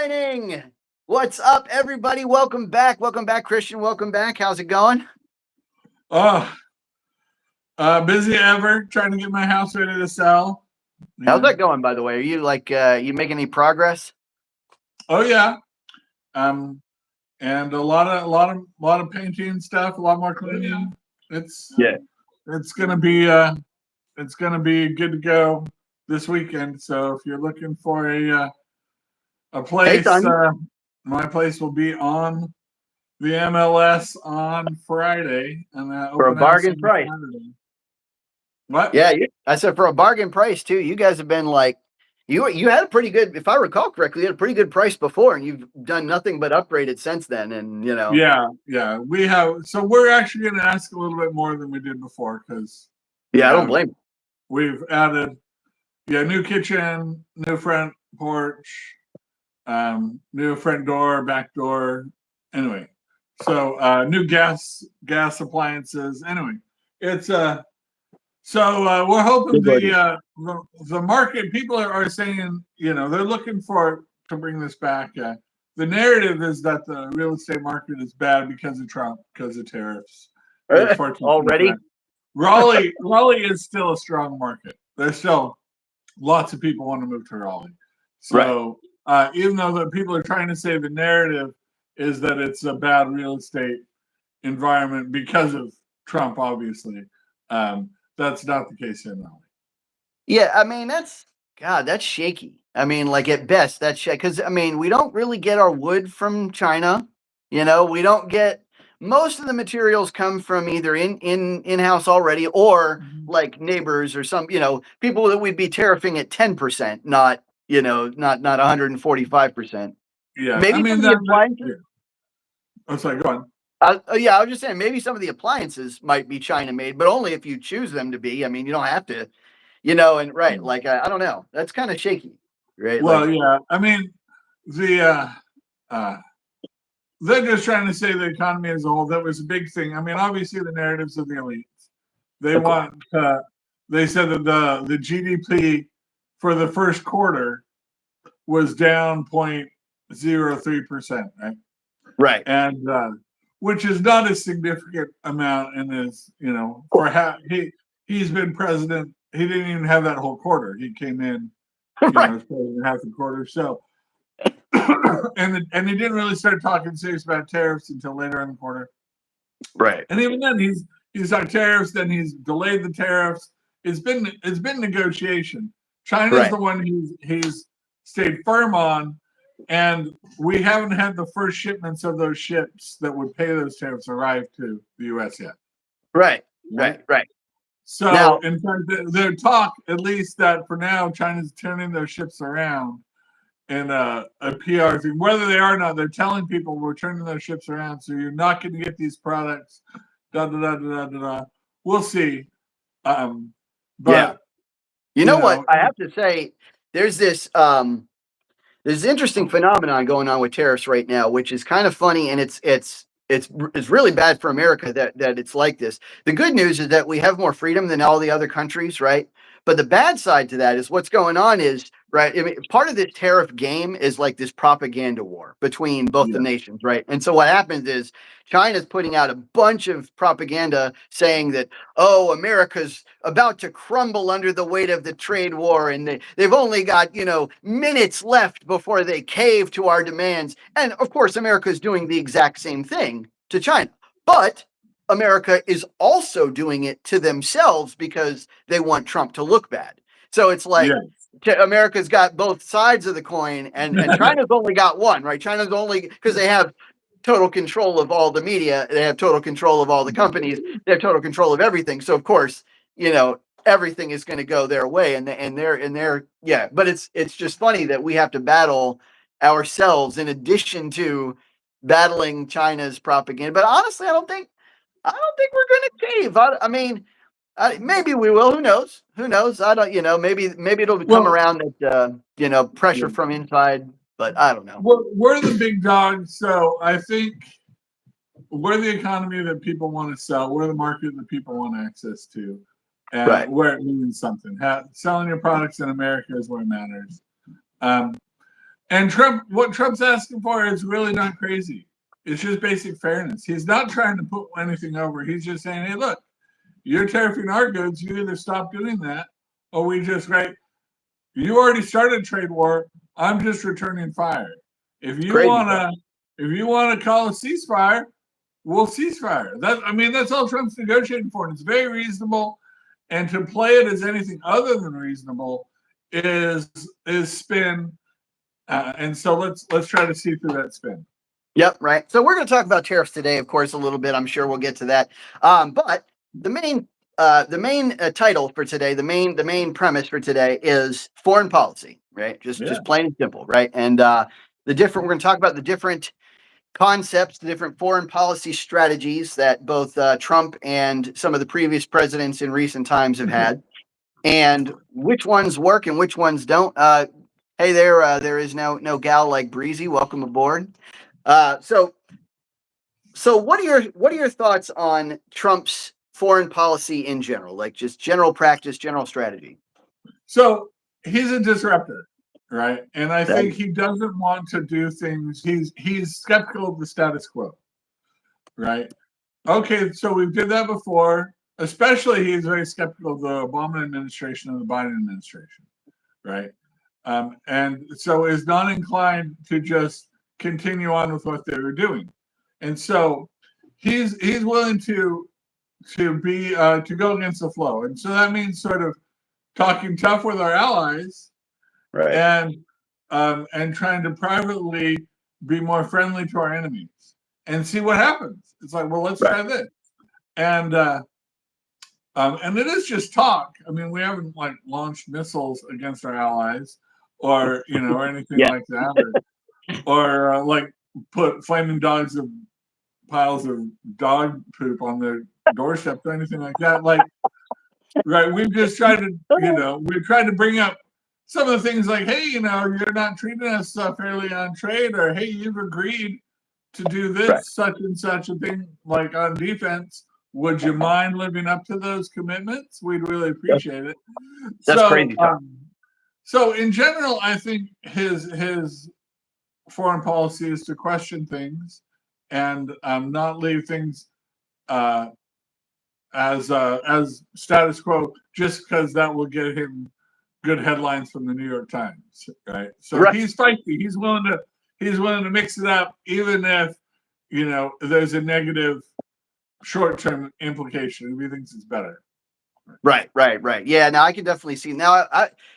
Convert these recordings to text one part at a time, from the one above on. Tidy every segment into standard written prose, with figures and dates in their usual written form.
Mansplaining. What's up, everybody? Welcome back. Welcome back, Christian. Welcome back. How's it going? Oh, busy ever trying to get my house ready to sell. How's that going, by the way? Are you you making any progress? Oh yeah. And a lot of painting stuff, a lot more cleaning. It's gonna be good to go this weekend. So if you're looking for a place, my place will be on the MLS on Friday, and For a bargain price. Saturday. What? Yeah, I said for a bargain price too. You guys have been like, you had a pretty good, if I recall correctly, you had a pretty good price before, and you've done nothing but upgraded since then. And Yeah, we have. So we're actually going to ask a little bit more than we did before because I don't blame you. We've added new kitchen, new front porch, new front door, back door. Anyway, so new gas appliances. Anyway, it's So we're hoping the market people are saying they're looking to bring this back. The narrative is that the real estate market is bad because of Trump, because of tariffs. Already, Raleigh is still a strong market. There's still lots of people want to move to Raleigh. So even though the people are trying to say the narrative is that it's a bad real estate environment because of Trump, obviously. That's not the case in Raleigh. Yeah, I mean that's shaky. I mean, like at best, that's shaky because we don't really get our wood from China. We don't get most of the materials come from either in-house already or like neighbors or some people that we'd be tariffing at 10%, not 145%. Yeah, maybe some of the appliances. I'm sorry, go on. I was just saying maybe some of the appliances might be China made, but only if you choose them to be. You don't have to, and right. Like, I don't know. That's kind of shaky, right? Well, yeah. I mean, they're just trying to say the economy as a whole. That was a big thing. I mean, obviously the narratives of the elites. They said that the GDP for the first quarter was down 0.03%, right? Right. And which is not a significant amount in his, for he's been president. He didn't even have that whole quarter. He came in, as president half the quarter. So, and he didn't really start talking serious about tariffs until later in the quarter. Right. And even then, he's talked tariffs. Then he's delayed the tariffs. It's been negotiation. China's the one he's stayed firm on. And we haven't had the first shipments of those ships that would pay those tariffs arrive to the U.S. yet. Right. So, now, in fact, their talk, at least that for now, China's turning their ships around in a PR thing. Whether they are or not, they're telling people we're turning their ships around, so you're not going to get these products. We'll see. But you know what? I have to say, there's this interesting phenomenon going on with tariffs right now, which is kind of funny, and it's really bad for America that it's like this. The good news is that we have more freedom than all the other countries, right? But the bad side to that is what's going on is, right, part of this tariff game is like this propaganda war between both the nations, right? And so what happens is China's putting out a bunch of propaganda saying that, oh, America's about to crumble under the weight of the trade war, and they've only got, minutes left before they cave to our demands. And of course, America's doing the exact same thing to China. But America is also doing it to themselves because they want Trump to look bad. So it's like America's got both sides of the coin, and China's only got one, right? China's only, because they have total control of all the media, they have total control of all the companies, they have total control of everything. So of course, everything is going to go their way, and they're But it's just funny that we have to battle ourselves in addition to battling China's propaganda. But honestly, I don't think we're going to cave. I mean, maybe we will. Who knows? I don't. Maybe it'll come around that pressure from inside. But I don't know. We're the big dogs, so I think we're the economy that people want to sell. We're the market that people want access to, and where it means something. Selling your products in America is where it matters. And what Trump's asking for is really not crazy. It's just basic fairness. He's not trying to put anything over. He's just saying, hey, look, you're tariffing our goods. You either stop doing that or we just, right? You already started a trade war. I'm just returning fire. If you wanna call a ceasefire, we'll ceasefire. That's all Trump's negotiating for, and it's very reasonable. And to play it as anything other than reasonable is spin. And so let's try to see through that spin. Yep, right. So we're going to talk about tariffs today, of course, a little bit. I'm sure we'll get to that. But the main title for today, the main premise for today is foreign policy, right? Just plain and simple, right? And we're going to talk about the different concepts, the different foreign policy strategies that both Trump and some of the previous presidents in recent times have had, and which ones work and which ones don't. Hey there is no gal like Breezy. Welcome aboard. So what are your thoughts on Trump's foreign policy in general, like just general practice, general strategy? So he's a disruptor, right? And I think he doesn't want to do things. He's skeptical of the status quo, right? Okay, so we did that before. Especially, he's very skeptical of the Obama administration and the Biden administration, right? And so is not inclined to just continue on with what they were doing, and so he's willing to be to go against the flow, and so that means sort of talking tough with our allies, right? And trying to privately be more friendly to our enemies and see what happens. It's like, well, let's try this, and it is just talk. I mean, we haven't like launched missiles against our allies, or or anything like that, or like put flaming dogs of piles of dog poop on their doorstep or anything like that. Like, right? We've just tried to, we've tried to bring up some of the things like, hey, you're not treating us fairly on trade, or hey, you've agreed to do this, such and such a thing, like on defense. Would you mind living up to those commitments? We'd really appreciate it. That's crazy. So in general, I think his foreign policy is to question things and not leave things as status quo just because that will get him good headlines from the New York Times, right? So he's feisty. He's willing to mix it up, even if there's a negative short-term implication if he thinks it's better. Right. Yeah, now I can definitely see. Now,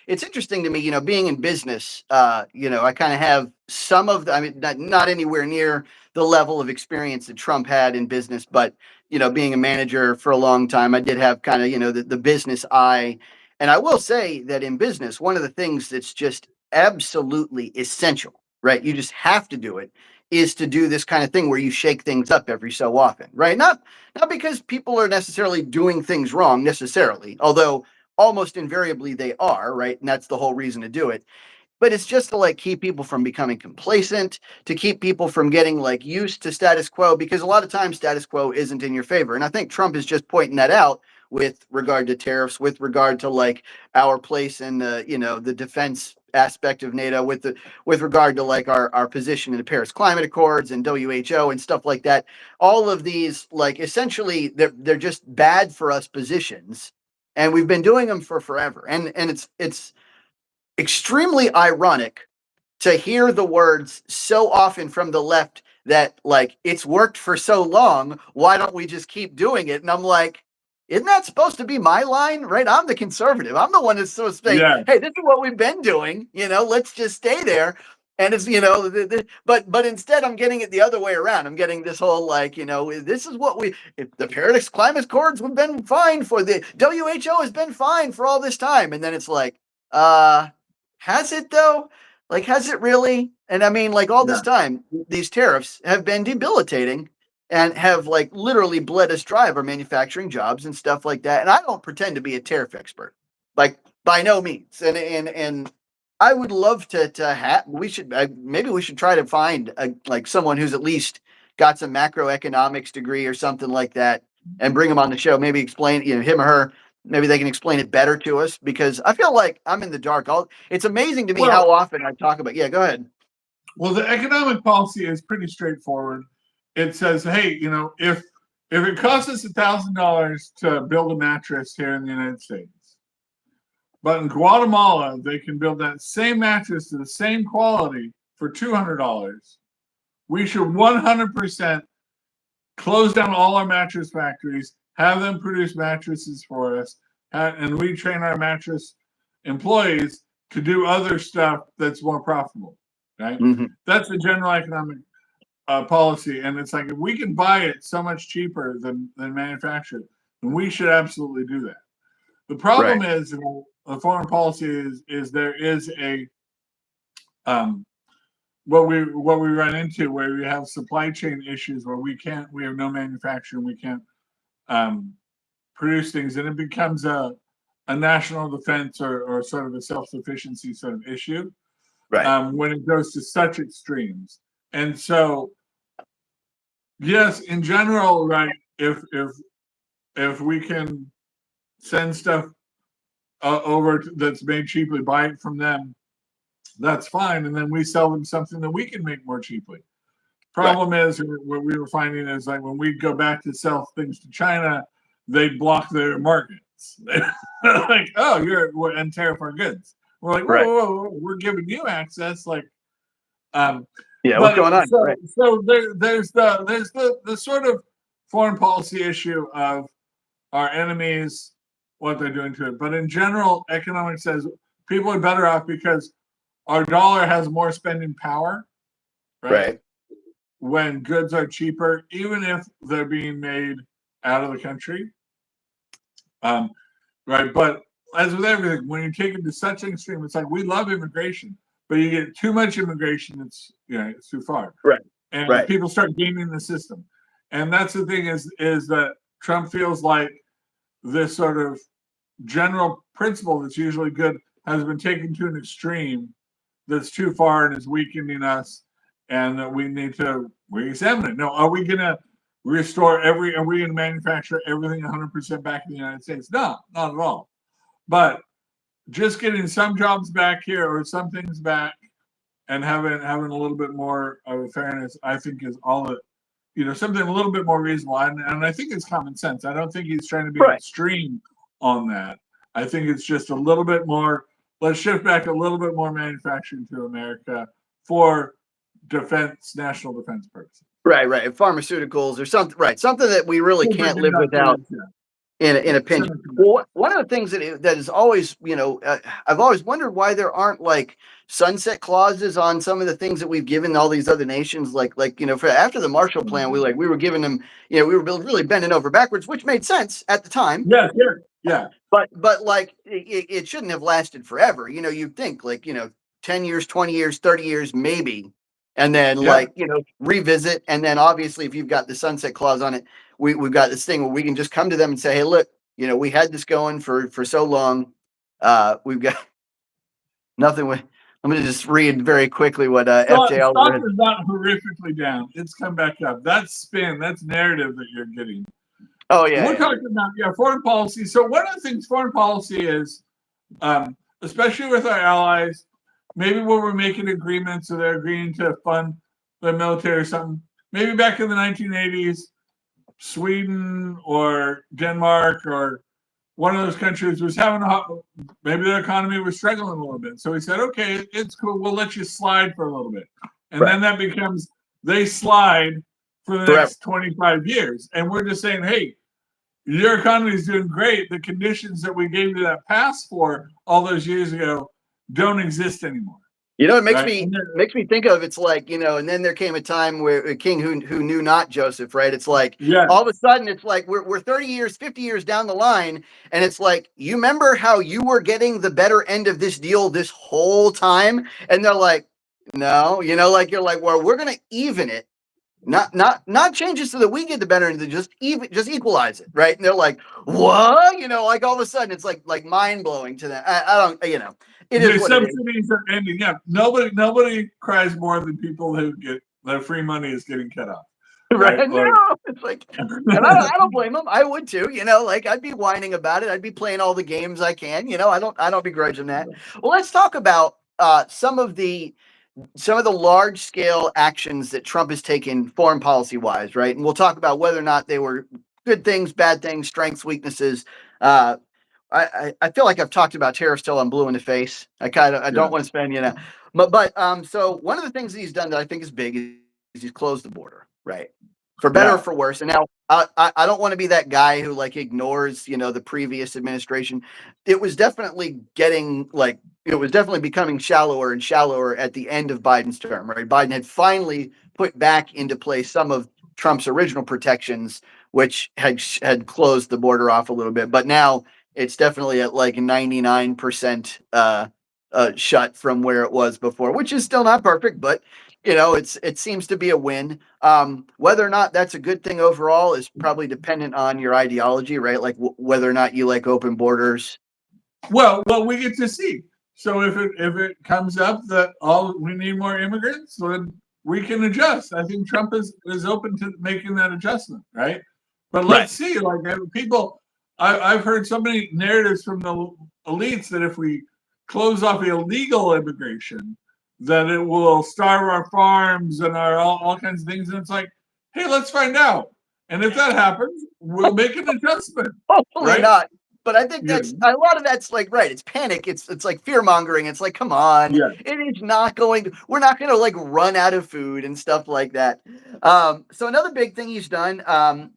it's interesting to me, being in business, I kind of have some of the, I mean, not anywhere near the level of experience that Trump had in business, but, being a manager for a long time, I did have kind of, the business eye. And I will say that in business, one of the things that's just absolutely essential, right? You just have to do it, is to do this kind of thing where you shake things up every so often, right? Not because people are necessarily doing things wrong necessarily, although almost invariably they are, right? And that's the whole reason to do it. But it's just to like keep people from becoming complacent, to keep people from getting like used to status quo, because a lot of times status quo isn't in your favor. And I think Trump is just pointing that out with regard to tariffs, with regard to like our place in the, the defense aspect of NATO, with regard to like our position in the Paris Climate Accords and WHO and stuff like that. All of these, like, essentially they're just bad for us positions, and we've been doing them for forever. And it's extremely ironic to hear the words so often from the left that like, it's worked for so long, why don't we just keep doing it? And I'm like, isn't that supposed to be my line, right? I'm the conservative. I'm the one that's supposed to say, hey, this is what we've been doing, let's just stay there. And it's, but instead I'm getting it the other way around. I'm getting this whole like, this is what the Paris Climate Accords have been fine for, the WHO has been fine for all this time. And then it's like, has it though? Like, has it really? And I mean, like, all this time, these tariffs have been debilitating and have like literally bled us dry of our manufacturing jobs and stuff like that. And I don't pretend to be a tariff expert, like by no means. And I would love to have. Maybe we should try to find like someone who's at least got some macroeconomics degree or something like that, and bring them on the show. Maybe explain, him or her. Maybe they can explain it better to us, because I feel like I'm in the dark. It's amazing to me how often I talk about. Yeah, go ahead. Well, the economic policy is pretty straightforward. It says, hey, if it costs us $1,000 to build a mattress here in the United States, but in Guatemala they can build that same mattress to the same quality for $200, we should 100% close down all our mattress factories, have them produce mattresses for us, and retrain our mattress employees to do other stuff that's more profitable. Right? Mm-hmm. That's the general economic policy, and it's like if we can buy it so much cheaper than manufactured, then we should absolutely do that. The problem is, the foreign policy is there is a what we run into where we have supply chain issues where we have no manufacturing, we can't produce things, and it becomes a national defense or sort of a self-sufficiency sort of issue. Right. When it goes to such extremes. And so, yes, in general, right, if we can send stuff over that's made cheaply, buy it from them, that's fine. And then we sell them something that we can make more cheaply. Problem is, what we were finding is like when we go back to sell things to China, they block their markets. They're like, oh, and tariff our goods. We're like, whoa, we're giving you access. Like, what's going on? So there's the sort of foreign policy issue of our enemies, what they're doing to it. But in general, economics says people are better off because our dollar has more spending power, right? When goods are cheaper, even if they're being made out of the country. Right. But as with everything, when you take it to such an extreme, it's like we love immigration, but you get too much immigration, it's too far. And people start gaming the system. And that's the thing is that Trump feels like this sort of general principle that's usually good has been taken to an extreme that's too far and is weakening us, and that we need to re-examine it. No, are we going to restore are we going to manufacture everything 100% back in the United States? No, not at all. But just getting some jobs back here or some things back and having a little bit more of a fairness, I think is all it, something a little bit more reasonable. And I think it's common sense. I don't think he's trying to be extreme on that. I think it's just a little bit more, let's shift back a little bit more manufacturing to America for national defense purposes. Right. Pharmaceuticals or something. Something that we really can't live without in a pinch. Well, one of the things that is always, I've always wondered why there aren't like sunset clauses on some of the things that we've given all these other nations. Like for after the Marshall Plan, we were giving them, we were really bending over backwards, which made sense at the time. Yeah. But like it shouldn't have lasted forever. You'd think like 10 years, 20 years, 30 years, maybe. And then revisit. And then obviously if you've got the sunset clause on it, we've got this thing where we can just come to them and say, hey, look, we had this going for so long. We've got nothing. I'm going to just read very quickly what FJL stock is not horrifically down. It's come back up. That's narrative that you're getting. Oh, yeah. We're talking about foreign policy. So one of the things foreign policy is, especially with our allies, maybe when we're making agreements so they're agreeing to fund the military or something, maybe back in the 1980s, Sweden or Denmark or one of those countries was maybe their economy was struggling a little bit. So we said, okay, it's cool. We'll let you slide for a little bit. And then that becomes, they slide for the next 25 years. And we're just saying, hey, your economy is doing great. The conditions that we gave you that pass for all those years ago don't exist anymore. It makes me think of, it's like, and then there came a time where a king who knew not Joseph, right? It's like all of a sudden it's like we're 30 years, 50 years down the line, and it's like, you remember how you were getting the better end of this deal this whole time? And they're like, no, like you're like, well, we're gonna even it. Not changes so that we get the better end, just equalize it, right? And they're like, what? Like all of a sudden it's like mind blowing to them. I don't, it is what subsidies are ending. Yeah, nobody cries more than people who get their free money is getting cut off. Right? No, it's like, and I don't blame them. I would too. Like I'd be whining about it. I'd be playing all the games I can. I don't begrudge them that. Well, let's talk about some of the some of the large scale actions that Trump has taken foreign policy wise, right? And we'll talk about whether or not they were good things, bad things, strengths, weaknesses. Uh, I feel like I've talked about tariffs till I'm blue in the face. I don't want to spend, but so one of the things that he's done that I think is big is he's closed the border, right? For better or for worse. And now I don't want to be that guy who like ignores, the previous administration. It was definitely becoming shallower and shallower at the end of Biden's term, right? Biden had finally put back into place some of Trump's original protections, which had closed the border off a little bit, but now it's definitely at like 99% shut from where it was before, which is still not perfect, but it seems to be a win. Whether or not that's a good thing overall is probably dependent on your ideology, right? Like whether or not you like open borders. Well, we get to see. So if it comes up that we need more immigrants, then we can adjust. I think Trump is open to making that adjustment, right? But let's see. Like people, I've heard so many narratives from the elites that if we close off illegal immigration, that it will starve our farms and all kinds of things. And it's like, hey, let's find out. And if that happens, we'll make an adjustment. Hopefully not. But I think that's a lot of that's like, right. It's panic. It's like fear mongering. It's like, come on, it is not going to, we're not going to like run out of food and stuff like that. So another big thing he's done,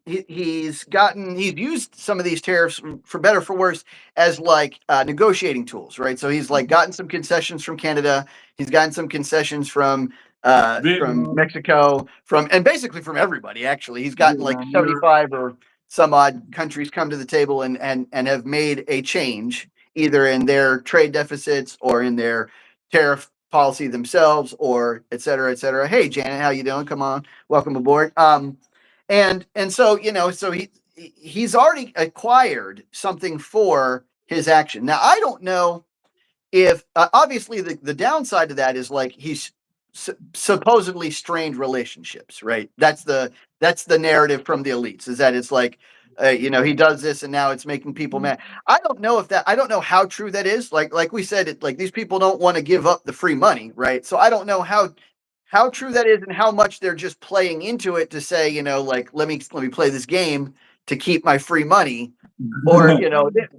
he's used some of these tariffs for better, for worse, as like negotiating tools, right? So he's like gotten some concessions from Canada. He's gotten some concessions from Mexico, and basically from everybody, actually. He's gotten like 75 or some odd countries come to the table and have made a change either in their trade deficits or in their tariff policy themselves, or et cetera, et cetera. Hey, Janet, how you doing? Come on, welcome aboard. And so so he's already acquired something for his action. Now I don't know if obviously the downside to that is like he's supposedly strained relationships, right? That's the narrative from the elites, is that it's like he does this and now it's making people mad. I don't know how true that is. Like we said, like these people don't want to give up the free money, right? So I don't know how true that is and how much they're just playing into it to say, like let me play this game to keep my free money, or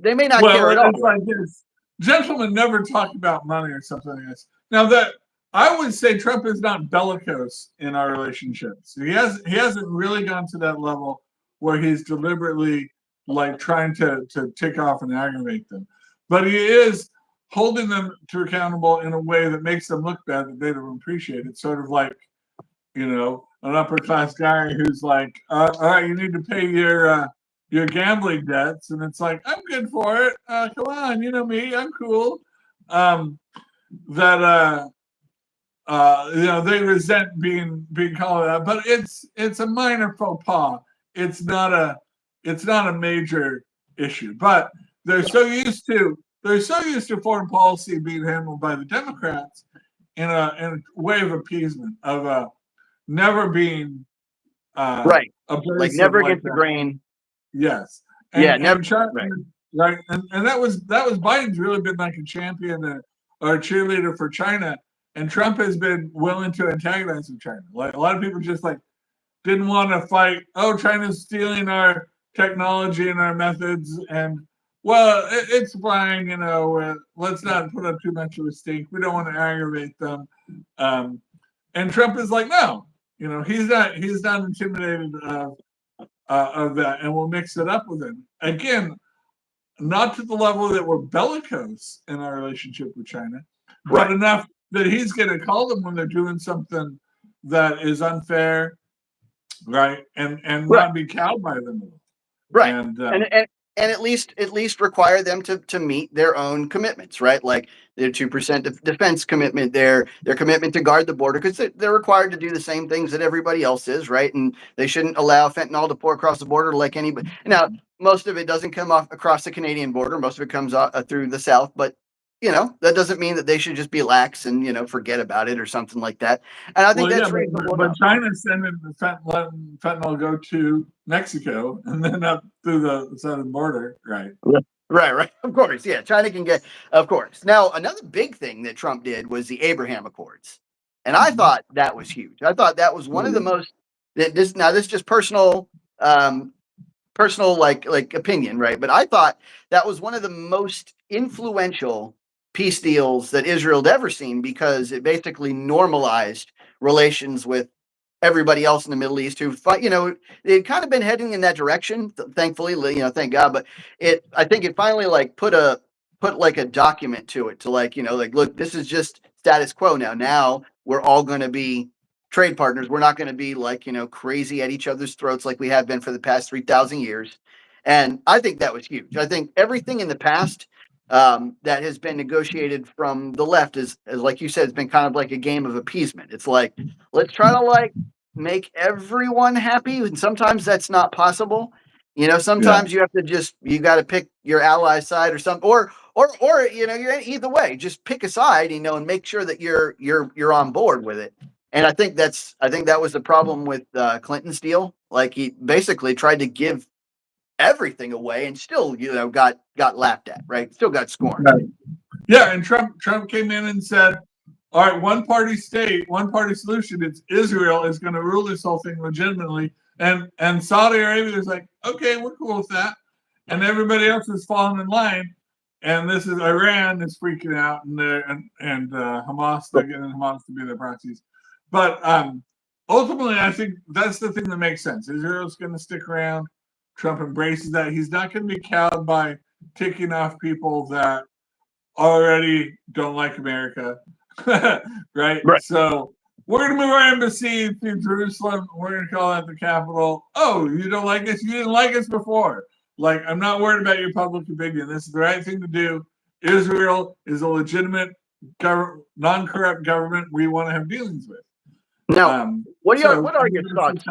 they may not care at all. It's like this. Gentlemen never talk about money or something like this. Now that I would say Trump is not bellicose in our relationships. He hasn't really gone to that level where he's deliberately like trying to tick off and aggravate them. But he is holding them to accountable in a way that makes them look bad, that they don't appreciate it. Sort of like, an upper class guy who's like, all right, you need to pay your gambling debts, and it's like, I'm good for it. Come on, you know me, I'm cool. They resent being called that, but it's a minor faux pas. It's not a major issue. But they're so used to foreign policy being handled by the Democrats in a way of appeasement, of never being right, like never against the grain. Yes. Never. Right. And that was Biden's really been like a champion or a cheerleader for China. And Trump has been willing to antagonize with China. Like a lot of people just like didn't want to fight. Oh, China's stealing our technology and our methods, and well, it's fine. Let's not put up too much of a stink. We don't want to aggravate them. And Trump is like, no, he's not intimidated of that, and we'll mix it up with him again. Not to the level that we're bellicose in our relationship with China, but enough that he's going to call them when they're doing something that is unfair, right? And not be cowed by them. Right. And at least require them to meet their own commitments, right? Like their 2% defense commitment, their commitment to guard the border, because they're required to do the same things that everybody else is, right? And they shouldn't allow fentanyl to pour across the border like anybody. Now, most of it doesn't come off across the Canadian border. Most of it comes through the South, but that doesn't mean that they should just be lax and forget about it or something like that. And I think that's reasonable. But China's sending letting fentanyl go to Mexico and then up through the southern border, right? Right. Of course, yeah. China can get, of course. Now, another big thing that Trump did was the Abraham Accords. And I thought that was huge. I thought that was one of the most, this is just personal like opinion, right? But I thought that was one of the most influential peace deals that Israel had ever seen, because it basically normalized relations with everybody else in the Middle East who, they'd kind of been heading in that direction, thankfully, thank God. But I think it finally like put like a document to it, to like, look, this is just status quo now. Now we're all going to be trade partners. We're not going to be like, crazy at each other's throats like we have been for the past 3,000 years. And I think that was huge. I think everything in the past that has been negotiated from the left is, like you said, it's been kind of like a game of appeasement. It's like, let's try to like make everyone happy. And sometimes that's not possible. Sometimes you have to you got to pick your ally side or something, or you're either way, just pick a side, and make sure that you're on board with it. And I think that was the problem with Clinton's deal. Like, he basically tried to give everything away and still, got laughed at, right? Still got scorned. Right. Yeah, and Trump came in and said, all right, one party state, one party solution. It's Israel is going to rule this whole thing legitimately. And Saudi Arabia is like, okay, we're cool with that. And everybody else is falling in line. And this is Iran is freaking out, and Hamas, they're getting Hamas to be their proxies. But ultimately, I think that's the thing that makes sense. Israel's going to stick around. Trump embraces that. He's not going to be cowed by ticking off people that already don't like America, right? So we're going to move our embassy to Jerusalem. We're going to call that the capital. Oh, you don't like us? You didn't like us before. Like, I'm not worried about your public opinion. This is the right thing to do. Israel is a legitimate, non-corrupt government we want to have dealings with. Now, what are your thoughts?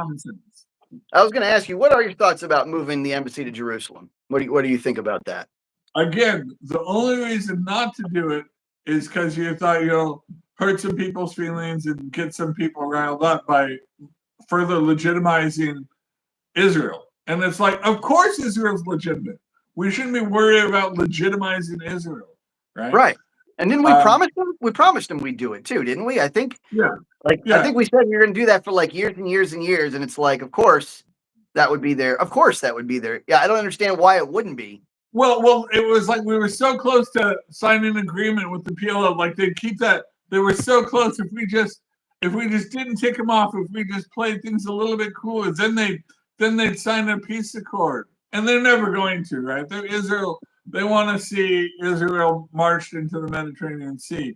I was going to ask you, what are your thoughts about moving the embassy to Jerusalem? What do you think about that? Again, the only reason not to do it is because you thought you'll hurt some people's feelings and get some people riled up by further legitimizing Israel. And it's like, of course Israel's legitimate. We shouldn't be worried about legitimizing Israel, right? Right. And didn't we promise them? We promised them we'd do it too, didn't we? I think. Yeah. I think we said we were going to do that for like years and years and years, and it's like, of course, that would be there. Of course, that would be there. Yeah, I don't understand why it wouldn't be. Well, it was like we were so close to signing an agreement with the PLO. Like, they'd keep that. They were so close. If we just didn't tick them off, if we just played things a little bit cooler, then they'd sign a peace accord. And they're never going to, right? They're Israel. They want to see Israel marched into the Mediterranean Sea,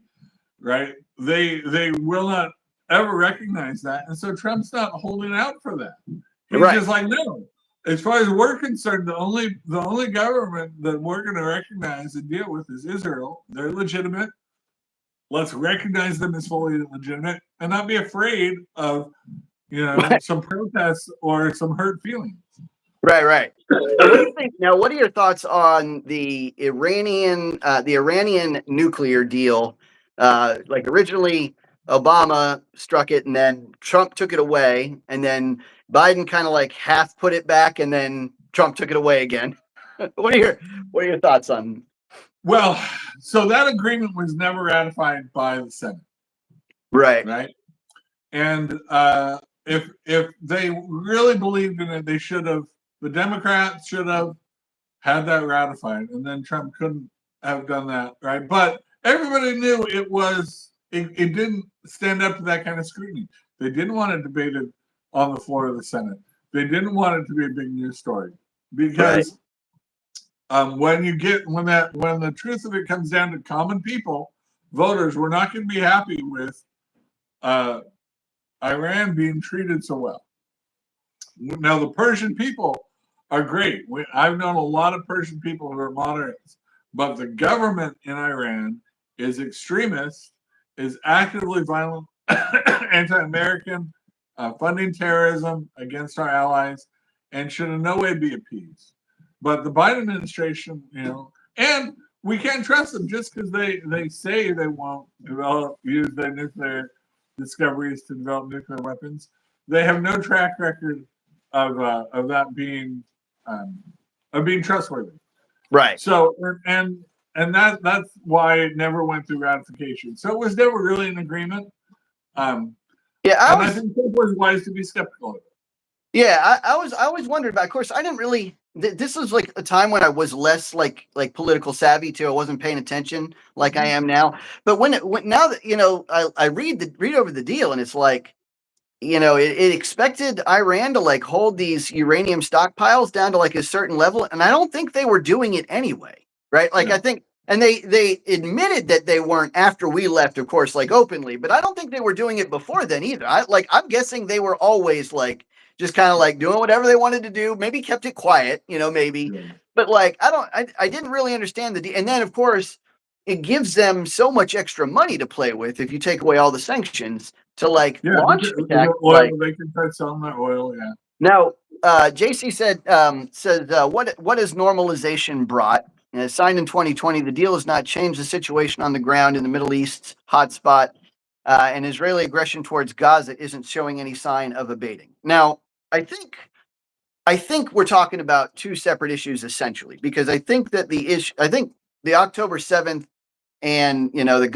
right? They will not ever recognize that, and so Trump's not holding out for that. He's just like, no. As far as we're concerned, the only government that we're going to recognize and deal with is Israel. They're legitimate. Let's recognize them as fully legitimate and not be afraid of, some protests or some hurt feelings. Right. What do you think? Now, what are your thoughts on the Iranian nuclear deal? Like, originally Obama struck it, and then Trump took it away, and then Biden kind of like half put it back, and then Trump took it away again. What are your thoughts on? Well, so that agreement was never ratified by the Senate. Right. And if they really believed in it, they should have. The Democrats should have had that ratified, and then Trump couldn't have done that, right? But everybody knew it didn't stand up to that kind of scrutiny. They didn't want it debated on the floor of the Senate. They didn't want it to be a big news story because when the truth of it comes down to common people, voters, we're not going to be happy with Iran being treated so well. Now, the Persian people are great. I've known a lot of Persian people who are moderates, but the government in Iran is extremist, is actively violent, anti-American, funding terrorism against our allies, and should in no way be appeased. But the Biden administration, and we can't trust them just because they say they won't use their nuclear discoveries to develop nuclear weapons. They have no track record of that being trustworthy. Right. So and that's why it never went through ratification. So it was never really an agreement. Yeah, I think it was wise to be skeptical of it. Yeah, I always wondered about. Of course, I didn't really. This was like a time when I was less like political savvy too. I wasn't paying attention like I am now. But when now that I read over the deal, and it's like, it expected Iran to like hold these uranium stockpiles down to like a certain level, and I don't think they were doing it anyway, right? Like, I think, and they admitted that they weren't after we left, of course, like openly, but I don't think they were doing it before then either. I'm guessing they were always like just kind of like doing whatever they wanted to do, maybe kept it quiet, maybe, but like I didn't really understand and then of course it gives them so much extra money to play with if you take away all the sanctions to like launch an attack. Oil, they can start selling that oil. Yeah. Now, JC says what has normalization brought? Signed in 2020, the deal has not changed the situation on the ground in the Middle East's hotspot, and Israeli aggression towards Gaza isn't showing any sign of abating. Now, I think we're talking about two separate issues essentially, because I think that the October 7th and the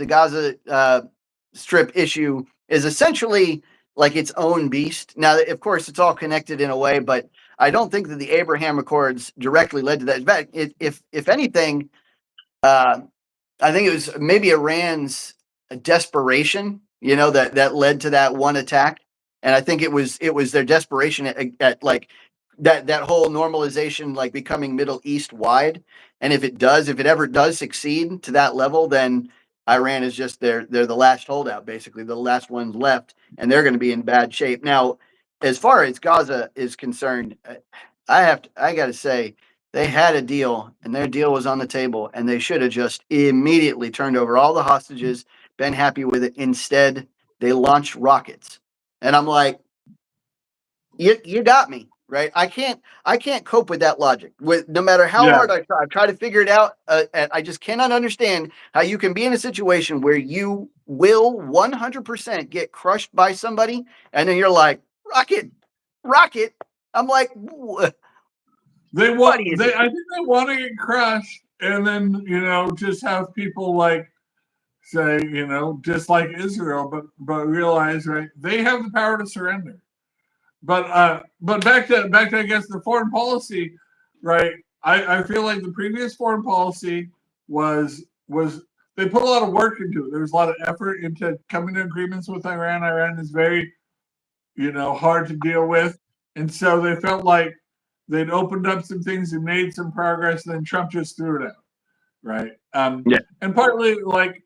Gaza Strip issue is essentially like its own beast. Now, of course, it's all connected in a way, but I don't think that the Abraham Accords directly led to that. In fact, if anything, I think it was maybe Iran's desperation, that led to that one attack, and I think it was their desperation at like that whole normalization like becoming Middle East wide. And if it ever does succeed to that level, then Iran is just they're the last holdout, basically the last ones left, and they're going to be in bad shape. Now, as far as Gaza is concerned, I got to say they had a deal, and their deal was on the table, and they should have just immediately turned over all the hostages, been happy with it. Instead, they launched rockets, and I'm like, you got me. Right, I can't cope with that logic. With no matter how hard I try to figure it out, I just cannot understand how you can be in a situation where you will 100% get crushed by somebody, and then you're like, rocket. I'm like, they want. I think they want to get crushed, and then just have people like say just like Israel, but realize they have the power to surrender. But back to I guess the foreign policy, right? I feel like the previous foreign policy was they put a lot of work into it. There was a lot of effort into coming to agreements with Iran. Iran is very, hard to deal with, and so they felt like they'd opened up some things and made some progress, and then Trump just threw it out, right? And partly like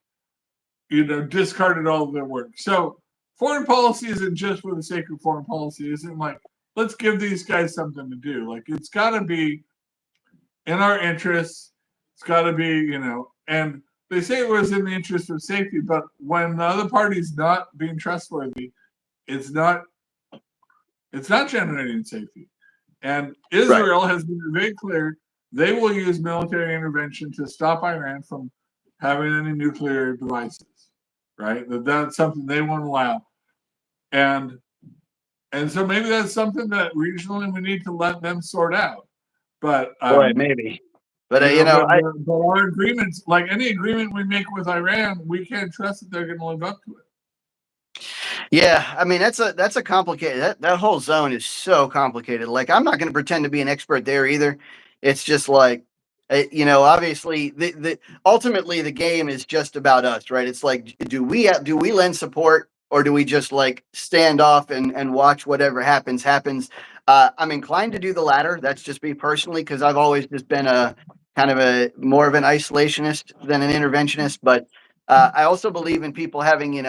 discarded all of their work. So foreign policy isn't just for the sake of foreign policy. Isn't like, let's give these guys something to do. Like, it's got to be in our interests. It's got to be, and they say it was in the interest of safety, but when the other party's not being trustworthy, it's not generating safety. And Israel has been very clear they will use military intervention to stop Iran from having any nuclear devices. Right, that's something they won't allow, and so maybe that's something that regionally we need to let them sort out. But maybe, but but our agreements, like any agreement we make with Iran, we can't trust that they're going to live up to it. Yeah, I mean that's a complicated. That whole zone is so complicated. Like, I'm not going to pretend to be an expert there either. It's just like, obviously ultimately the game is just about us, right? It's like, do we lend support, or do we just like stand off and watch whatever happens? I'm inclined to do the latter. That's just me personally, because I've always just been a kind of a more of an isolationist than an interventionist. But I also believe in people having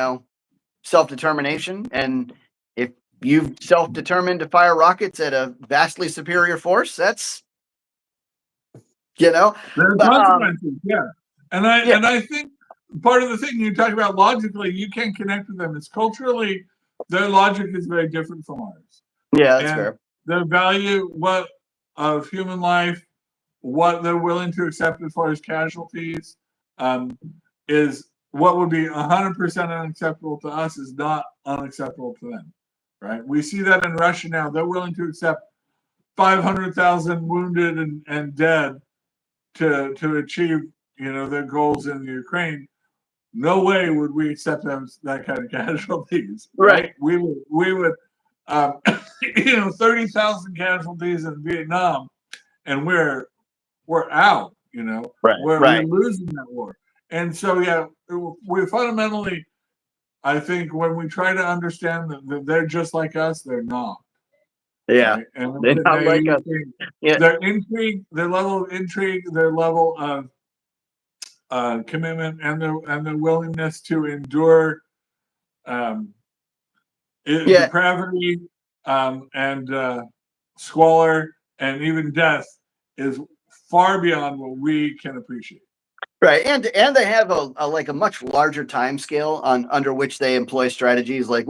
self-determination, and if you've self-determined to fire rockets at a vastly superior force, that's there are consequences. And I think part of the thing you talk about logically, you can't connect with them. It's culturally, their logic is very different from ours. Yeah, that's fair. Their value of human life, what they're willing to accept as far as casualties, is what would be 100% unacceptable to us is not unacceptable to them. Right? We see that in Russia now. They're willing to accept 500,000 wounded and dead to achieve their goals in Ukraine. no way would we accept that kind of casualties, Right. right? We would, 30,000 casualties in Vietnam, and we're out. We're Right. losing that war, and so yeah, we fundamentally, I think, when we try to understand that they're just like us, they're not. Yeah. Right? And They're not like us. Yeah. their intrigue, their level of intrigue, their level of commitment, and the willingness to endure um, Yeah. depravity and squalor and even death is far beyond what we can appreciate. Right, and they have a like a much larger time scale on under which they employ strategies. Like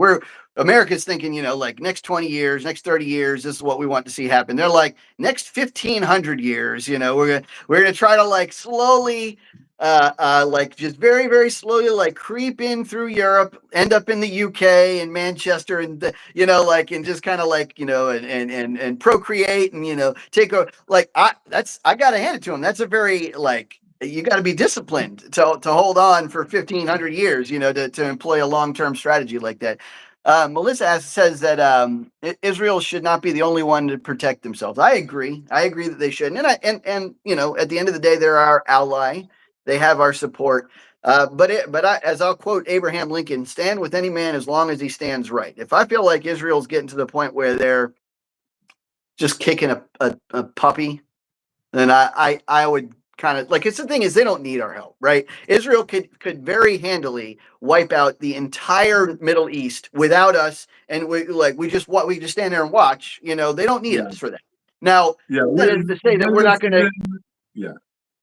America's thinking, like next 20 years, next 30 years, this is what we want to see happen. They're like next 1,500 years, we're gonna try to like slowly, like just very very slowly like creep in through Europe, end up in the UK and Manchester, and like and just kind of like and procreate and take over. Like I gotta hand it to them. That's a very like. You got to be disciplined to hold on for 1,500 years, to employ a long-term strategy like that. Melissa says that Israel should not be the only one to protect themselves. I agree. I agree that they shouldn't. And at the end of the day, they're our ally. They have our support. As I'll quote Abraham Lincoln, stand with any man as long as he stands right. If I feel like Israel's getting to the point where they're just kicking a puppy, then I would kind of like, it's the thing is they don't need our help, right? Israel could very handily wipe out the entire Middle East without us, and we just stand there and watch. They don't need us for that. Now, that is to say that we're not going to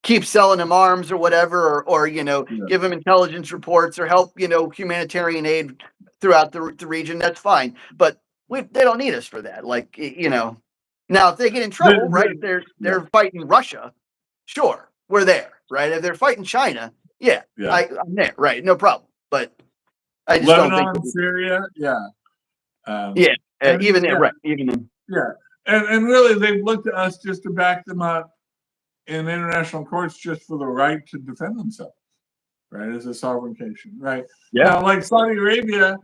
keep selling them arms or whatever, or give them intelligence reports or help humanitarian aid throughout the region. That's fine, but they don't need us for that. Like now if they get in trouble, right? If they're fighting Russia. Sure, we're there, right? If they're fighting China, I'm there, right? No problem. But I just Lebanon, don't think Syria, even there, right? Even then, and really, they've looked at us just to back them up in international courts just for the right to defend themselves, right? As a sovereign nation, right? Yeah. Now, like Saudi Arabia,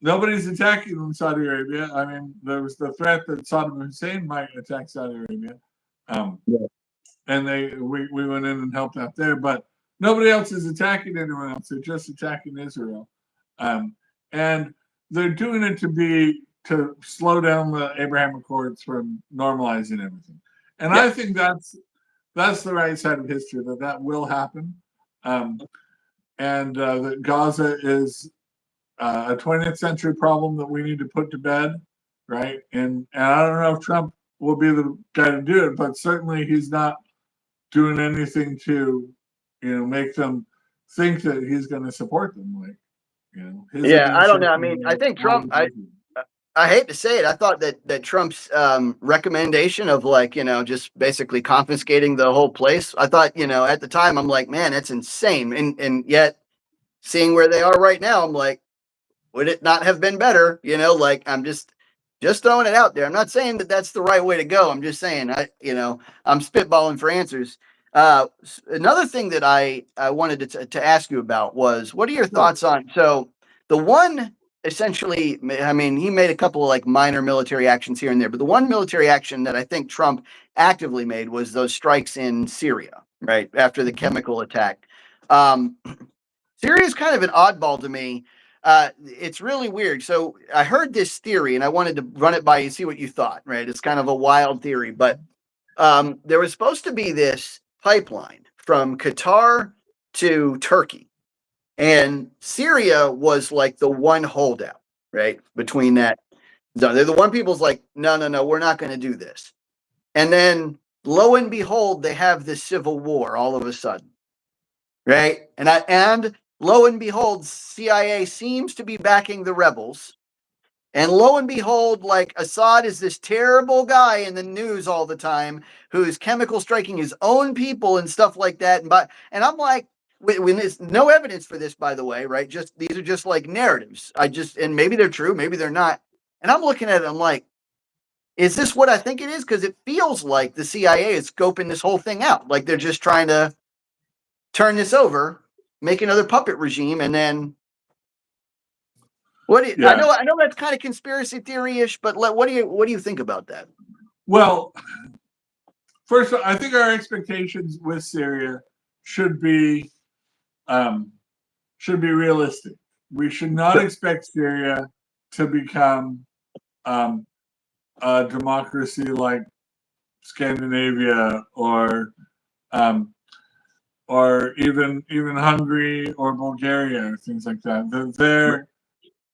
nobody's attacking in Saudi Arabia. I mean, there was the threat that Saddam Hussein might attack Saudi Arabia. And we went in and helped out there, but nobody else is attacking anyone else. They're just attacking Israel, and they're doing it to slow down the Abraham Accords from normalizing everything. And I think that's the right side of history, that will happen, and that Gaza is a 20th century problem that we need to put to bed, right? And I don't know if Trump will be the guy to do it, but certainly he's not doing anything to, make them think that he's going to support them. Like, I don't know. I mean, I think Trump. I hate to say it. I thought that Trump's recommendation of just basically confiscating the whole place. I thought at the time I'm like, man, that's insane. And yet, seeing where they are right now, I'm like, would it not have been better? Like I'm just throwing it out there. I'm not saying that that's the right way to go. I'm just saying I'm spitballing for answers. Another thing that I wanted to ask you about was, what are your thoughts on, so the one essentially, I mean, he made a couple of like minor military actions here and there, but the one military action that I think Trump actively made was those strikes in Syria, right? After the chemical attack. Syria is kind of an oddball to me. It's really weird. So I heard this theory and I wanted to run it by you, see what you thought, right? It's kind of a wild theory, but there was supposed to be this pipeline from Qatar to Turkey, and Syria was like the one holdout, right? Between that zone. They're the one people's like, no, we're not going to do this. And then lo and behold, they have this civil war all of a sudden, right? And lo and behold, CIA seems to be backing the rebels. And lo and behold, like Assad is this terrible guy in the news all the time who's chemical striking his own people and stuff like that. And I'm like, when there's no evidence for this, by the way, right? Just these are just like narratives. And maybe they're true, maybe they're not. And I'm looking at it, I'm like, is this what I think it is? Because it feels like the CIA is scoping this whole thing out. Like they're just trying to turn this over, make another puppet regime, and then what? Do you, Yeah. I know that's kind of conspiracy theory-ish, but what do you think about that? Well, first, I think our expectations with Syria should be realistic. We should not expect Syria to become a democracy like Scandinavia or even Hungary or Bulgaria or things like that.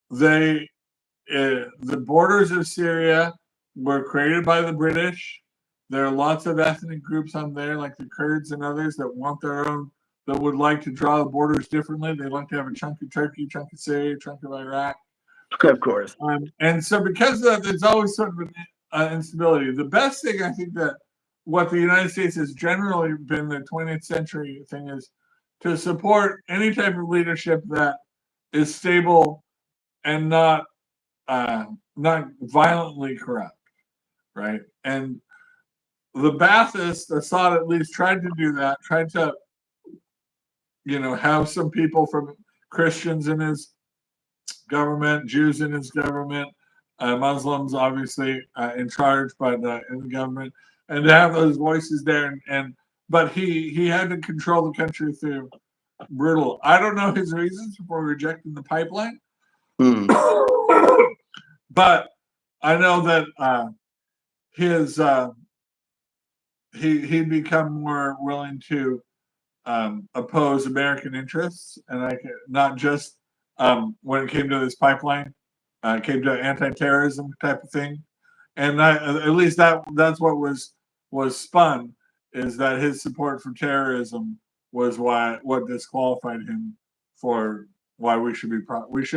The borders of Syria were created by the British. There are lots of ethnic groups on there, like the Kurds and others, that want their own, that would like to draw the borders differently. They'd like to have a chunk of Turkey, chunk of Syria, chunk of Iraq. Of course. And so because of that, there's always sort of an instability. The best thing, I think, that what the United States has generally been the 20th century thing is to support any type of leadership that is stable and not violently corrupt, right? And the Baathists, Assad at least tried to do that, tried to, have some people from Christians in his government, Jews in his government, Muslims obviously in charge, but in the government, and to have those voices there. But he had to control the country through brutal. I don't know his reasons for rejecting the pipeline, but I know that he'd become more willing to oppose American interests, and not just when it came to this pipeline, came to anti-terrorism type of thing, and at least that's what was spun, is that his support for terrorism was what disqualified him for why we shouldn't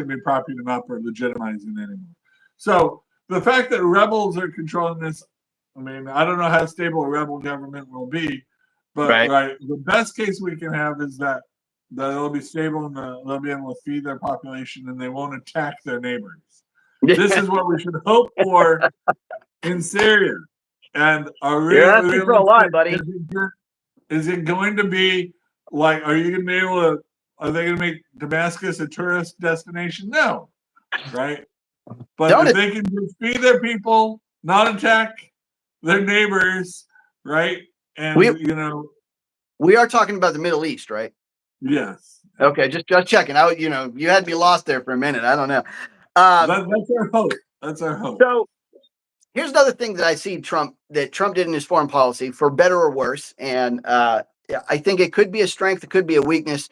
be propping him up or legitimizing anymore. So the fact that rebels are controlling this, I mean, I don't know how stable a rebel government will be, but the best case we can have is that it'll be stable and they'll be able to feed their population and they won't attack their neighbors. This is what we should hope for in Syria. And you're asking for a lot, buddy. Is it going to be like, are they going to make Damascus a tourist destination? No, right? But if they can just feed their people, not attack their neighbors, right? And we are talking about the Middle East, right? Yes. Okay, just checking. You had me lost there for a minute. I don't know. That's our hope. That's our hope. So here's another thing that I see Trump did in his foreign policy, for better or worse, and I think it could be a strength, it could be a weakness.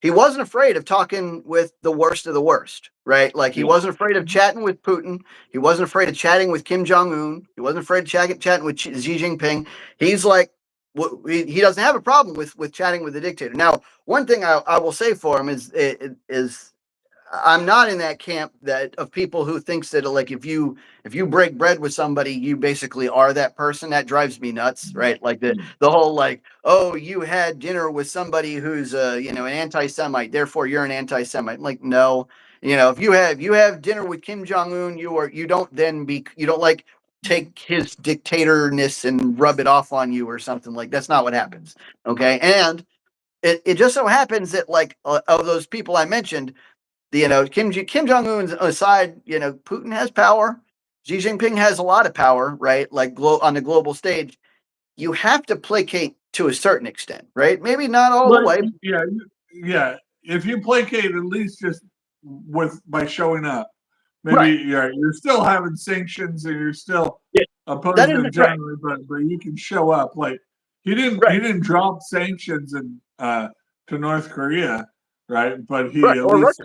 He wasn't afraid of talking with the worst of the worst, right? Like he wasn't afraid of chatting with Putin. He wasn't afraid of chatting with Kim Jong-un. He wasn't afraid of chatting with Xi Jinping. He's like, he doesn't have a problem with chatting with the dictator. Now, one thing I will say for him is I'm not in that camp of people who thinks that, like, if you break bread with somebody, you basically are that person. That drives me nuts, right? Like the whole, like, oh, you had dinner with somebody who's an anti-Semite, therefore you're an anti-Semite. I'm like, no, if you have dinner with Kim Jong-un, you don't like take his dictatorness and rub it off on you or something. Like, that's not what happens. Okay. And it just so happens that, like, of those people I mentioned, Kim Jong-un's aside, Putin has power. Xi Jinping has a lot of power, right? Like on the global stage, you have to placate to a certain extent, right? Maybe not all the way. Yeah. If you placate, at least just by showing up, maybe you're still having sanctions and you're still opposing them generally, but you can show up. Like he didn't drop sanctions to North Korea, right? But he at least.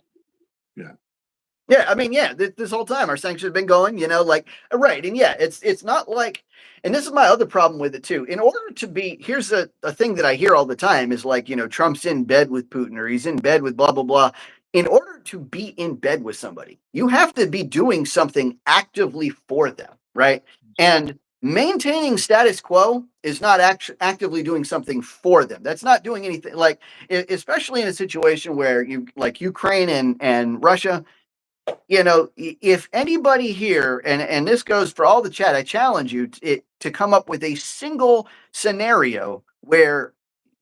Yeah, I mean, this whole time our sanctions have been going, right. And it's not like, and this is my other problem with it too. In order to be, here's a thing that I hear all the time is like, Trump's in bed with Putin or he's in bed with blah, blah, blah. In order to be in bed with somebody, you have to be doing something actively for them, right? And maintaining status quo is not actively doing something for them. That's not doing anything, like, especially in a situation where like Ukraine and Russia. If anybody here, and this goes for all the chat, I challenge you to come up with a single scenario where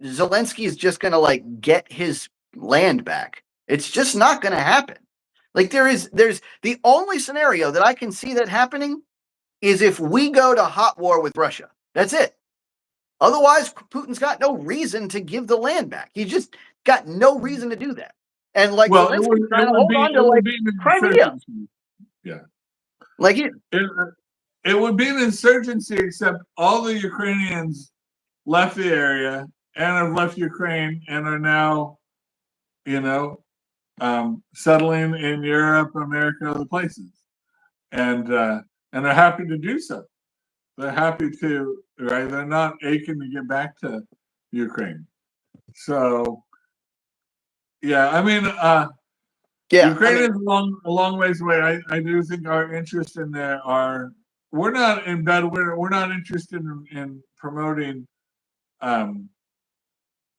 Zelensky is just going to like get his land back. It's just not going to happen. Like there's the only scenario that I can see that happening is if we go to hot war with Russia. That's it. Otherwise, Putin's got no reason to give the land back. He just got no reason to do that. And like Well, Zelensky's trying to hold on to like Crimea. Yeah. Like it would be an insurgency, except all the Ukrainians left the area and have left Ukraine and are now, settling in Europe, America, other places, and they're happy to do so. They're happy to, right? They're not aching to get back to Ukraine. So, yeah, I mean, Ukraine is a long ways away. I do think our interest in there we're not in bed. We're not interested in promoting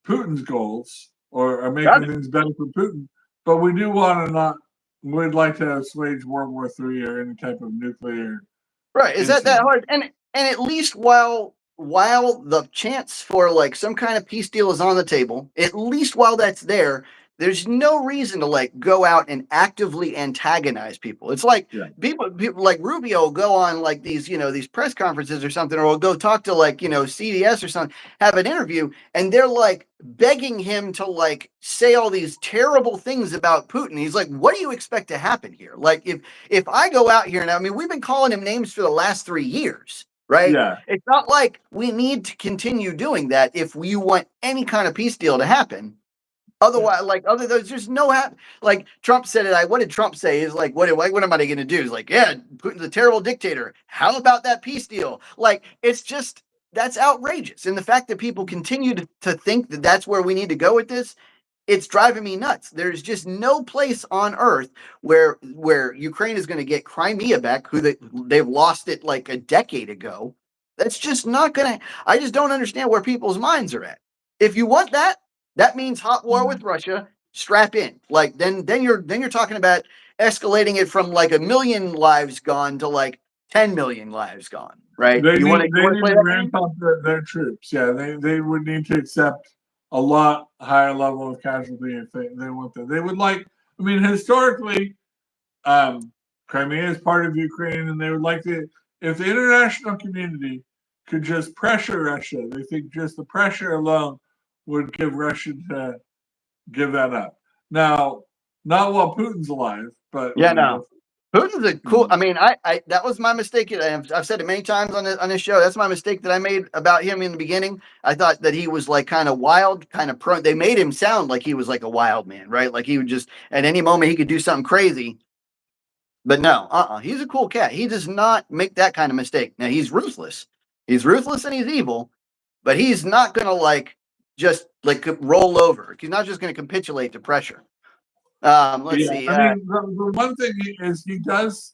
Putin's goals or making things better for Putin, but we do want to not. We'd like to assuage World War III or any type of nuclear. Right? Is that hard? And at least while the chance for like some kind of peace deal is on the table, at least while that's there, there's no reason to like go out and actively antagonize people. It's like people like Rubio go on like these, these press conferences or something, or will go talk to like, CDS or something, have an interview, and they're like begging him to like say all these terrible things about Putin. He's like, what do you expect to happen here? Like if I go out here now, I mean, we've been calling him names for the last 3 years. Right? Yeah. It's not like we need to continue doing that if we want any kind of peace deal to happen. Otherwise, there's no like Trump said it. What did Trump say? Is like, what am I going to do? He's like, yeah, Putin's a terrible dictator. How about that peace deal? Like, it's just, that's outrageous. And the fact that people continue to think that that's where we need to go with this, it's driving me nuts. There's just no place on earth where Ukraine is going to get Crimea back, who they've lost it like a decade ago. That's just not going to, I just don't understand where people's minds are at. If you want that, that means hot war with Russia. Strap in. Like then you're talking about escalating it from like 1 million lives gone to like 10 million lives gone. Right? They need to ramp up their troops. Yeah, they would need to accept a lot higher level of casualty if they want that. They would like. I mean, historically, Crimea is part of Ukraine, and they would like to. If the international community could just pressure Russia, they think just the pressure alone would give Russia to give that up. Now, not while Putin's alive, but Putin's a cool. I mean, I that was my mistake. I've said it many times on this show. That's my mistake that I made about him in the beginning. I thought that he was like kind of wild, kind of prone. They made him sound like he was like a wild man, right? Like he would just at any moment he could do something crazy. But no, he's a cool cat. He does not make that kind of mistake. Now he's ruthless. He's ruthless and he's evil, but he's not gonna like just like roll over. He's not just gonna capitulate to pressure. Let's see. I mean, the one thing is he does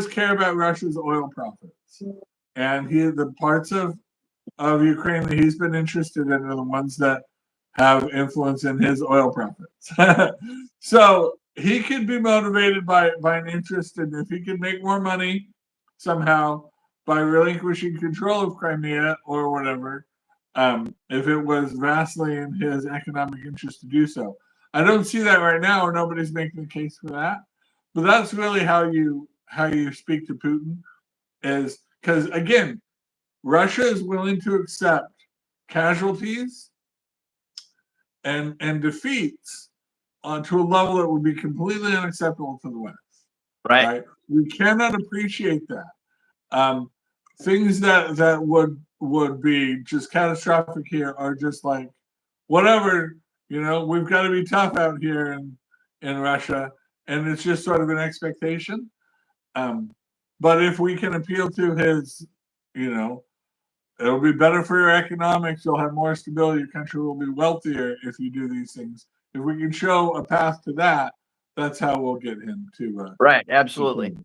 care about Russia's oil profits, and the parts of Ukraine that he's been interested in are the ones that have influence in his oil profits. So he could be motivated by an interest in if he could make more money somehow by relinquishing control of Crimea or whatever. If it was vastly in his economic interest to do so. I don't see that right now, or nobody's making a case for that. But that's really how you speak to Putin, is because again, Russia is willing to accept casualties and defeats to a level that would be completely unacceptable to the West. Right? We cannot appreciate that. Things that would be just catastrophic here are just like whatever. We've got to be tough out here in Russia, and it's just sort of an expectation. But if we can appeal to his, it'll be better for your economics. You'll have more stability. Your country will be wealthier if you do these things. If we can show a path to that, that's how we'll get him to. Right. Absolutely.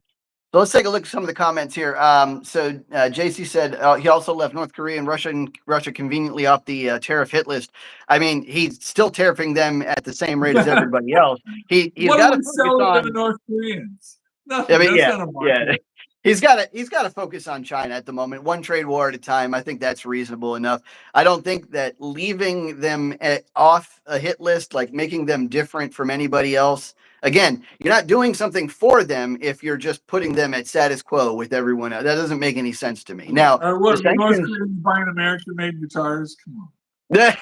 So let's take a look at some of the comments here. So JC said he also left North Korea and Russia conveniently off the tariff hit list. I mean, he's still tariffing them at the same rate as everybody else. He's got to focus on the North Koreans. Nothing. I mean, That's not a market. He's got to focus on China at the moment, one trade war at a time. I think that's reasonable enough. I don't think that leaving them off a hit list, like making them different from anybody else. Again, you're not doing something for them if you're just putting them at status quo with everyone else. That doesn't make any sense to me. Now, What, North Koreans buying American-made guitars? Come on.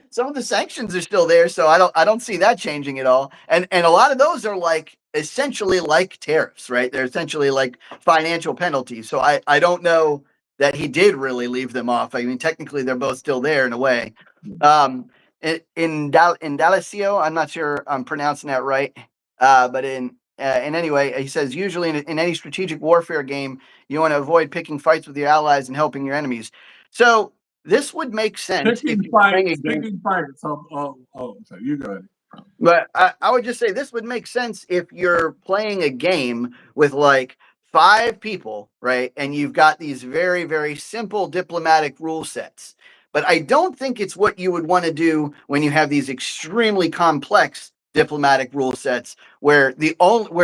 Some of the sanctions are still there, so I don't see that changing at all. And a lot of those are like essentially like tariffs, right? They're essentially like financial penalties. So I don't know that he did really leave them off. I mean, technically they're both still there in a way. In Dalasio, I'm not sure I'm pronouncing that right, but in anyway, he says usually in any strategic warfare game, you want to avoid picking fights with your allies and helping your enemies. So this would make sense if you're playing a game. Picking fights. So you go ahead. But I would just say this would make sense if you're playing a game with like 5 people, right? And you've got these very, very simple diplomatic rule sets. But I don't think it's what you would want to do when you have these extremely complex diplomatic rule sets where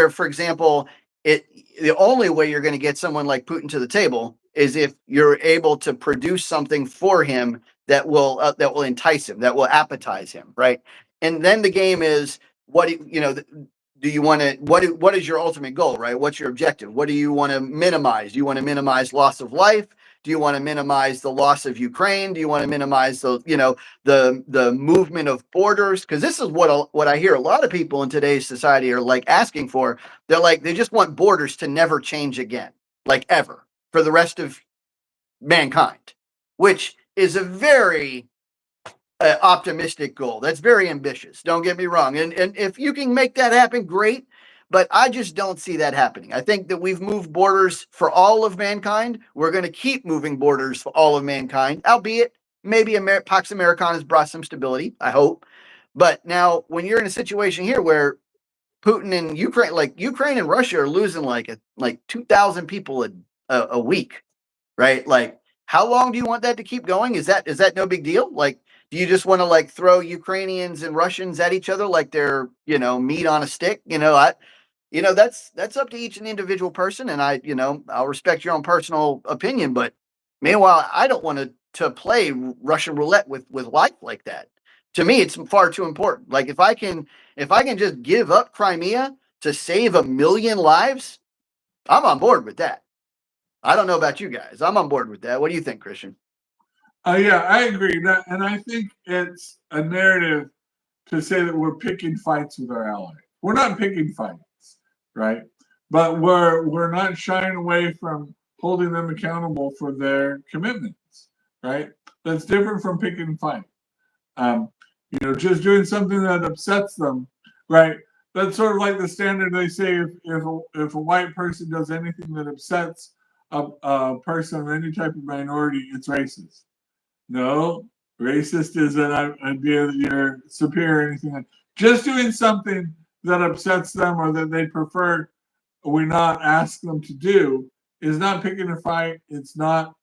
for example, the only way you're going to get someone like Putin to the table is if you're able to produce something for him that will entice him, that will appetize him, right? And then the game is do you want to what is your ultimate goal, right? What's your objective? What do you want to minimize? Do you want to minimize loss of life? Do you want to minimize the loss of Ukraine? Do you want to minimize the movement of borders? Because this is what I hear a lot of people in today's society are like asking for. They're like they just want borders to never change again, like ever, for the rest of mankind, which is a very optimistic goal. That's very ambitious. Don't get me wrong. And if you can make that happen, great. But I just don't see that happening. I think that we've moved borders for all of mankind. We're going to keep moving borders for all of mankind, albeit maybe Pax Americana has brought some stability, I hope. But now when you're in a situation here where Putin and Ukraine and Russia are losing like 2,000 people a week, right? Like, how long do you want that to keep going? Is that no big deal? Like, do you just want to like throw Ukrainians and Russians at each other like they're meat on a stick? That's up to each individual person, and I'll respect your own personal opinion. But meanwhile, I don't want to play Russian roulette with life like that. To me, it's far too important. Like if I can just give up Crimea to save 1 million lives, I'm on board with that. I don't know about you guys. I'm on board with that. What do you think, Christian? Yeah, I agree. And I think it's a narrative to say that we're picking fights with our allies. We're not picking fights, right? But we're not shying away from holding them accountable for their commitments, right? That's different from picking fight. Just doing something that upsets them, right? That's sort of like the standard they say if a white person does anything that upsets a person of any type of minority, it's racist. No, racist is an idea that you're superior or anything like that. Just doing something that upsets them or that they prefer we not ask them to do is not picking a fight. It's not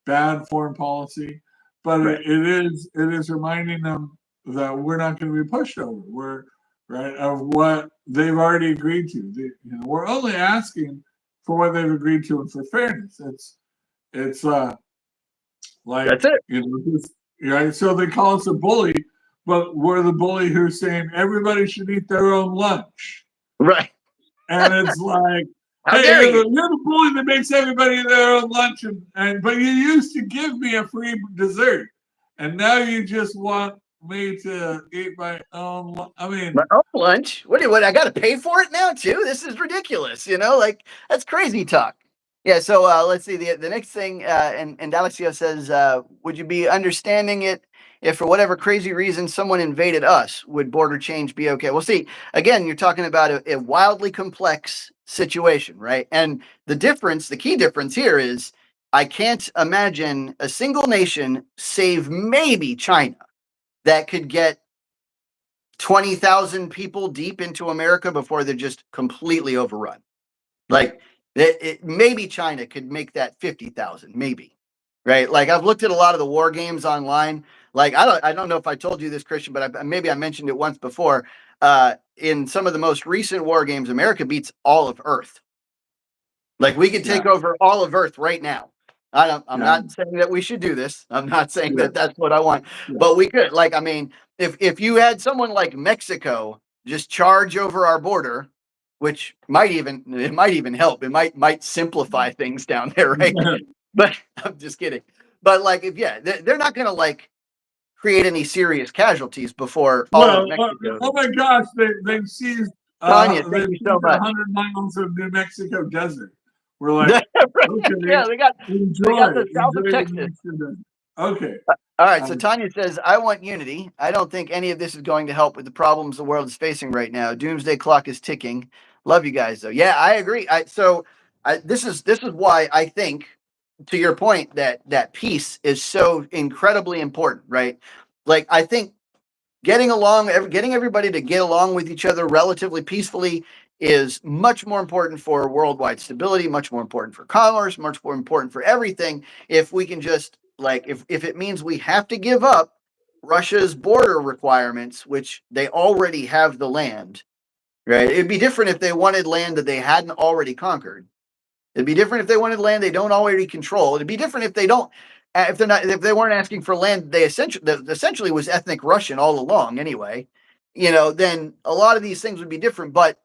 bad foreign policy, but right. it is reminding them that we're not going to be pushed over. We're right of what they've already agreed to. We're only asking for what they've agreed to and for fairness. It's like that's it. Right? So they call us a bully, but we're the bully who's saying everybody should eat their own lunch. Right. And it's like, hey, you're the bully that makes everybody eat their own lunch, but you used to give me a free dessert, and now you just want me to eat my own. My own lunch. What? I got to pay for it now too? This is ridiculous. Like that's crazy talk. Yeah. So let's see. The next thing, and Dalexio says, would you be understanding it if for whatever crazy reason someone invaded us? Would border change be okay? Well, see, again, you're talking about a wildly complex situation, right? And the key difference here is I can't imagine a single nation, save maybe China, that could get 20,000 people deep into America before they're just completely overrun. Like maybe China could make that 50,000, maybe, right? Like I've looked at a lot of the war games online. Like I don't know if I told you this, Christian, but maybe I mentioned it once before. in some of the most recent war games, America beats all of Earth. Like we could take over all of Earth right now. I'm not saying that we should do this. I'm not saying that that's what I want, but we could. Like, I mean, if you had someone like Mexico just charge over our border, which might even help. It might simplify things down there, right? But I'm just kidding. But like, if they're not going to like create any serious casualties before all of Mexico. Oh my gosh, they've seized Tanya, thank you so much. 100 miles of New Mexico desert. We're like, okay, yeah, they got the south of Texas. Okay. All right, so Tanya says, I want unity. I don't think any of this is going to help with the problems the world is facing right now. Doomsday clock is ticking. Love you guys, though. Yeah, I agree. This is why I think, to your point, that peace is so incredibly important, right? Like, I think getting everybody to get along with each other relatively peacefully is much more important for worldwide stability, much more important for commerce, much more important for everything. If we can just like, if it means we have to give up Russia's border requirements, which they already have the land, right? It'd be different if they wanted land that they hadn't already conquered. It'd be different if they wanted land they don't already control. It'd be different if they don't, if they weren't asking for land they essentially was ethnic Russian all along anyway. Then a lot of these things would be different. But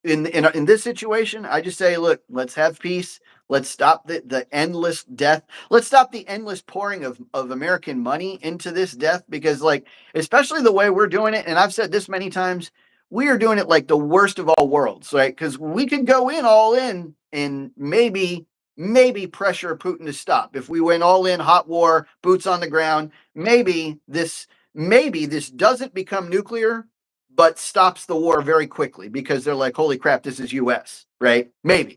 in this situation, I just say, look, let's have peace. Let's stop the endless death. Let's stop the endless pouring of American money into this death, because like, especially the way we're doing it, and I've said this many times, we are doing it like the worst of all worlds, right? Because we could go in all in and maybe pressure Putin to stop. If we went all in, hot war, boots on the ground, maybe this doesn't become nuclear, but stops the war very quickly, because they're like, holy crap, this is US, right? Maybe.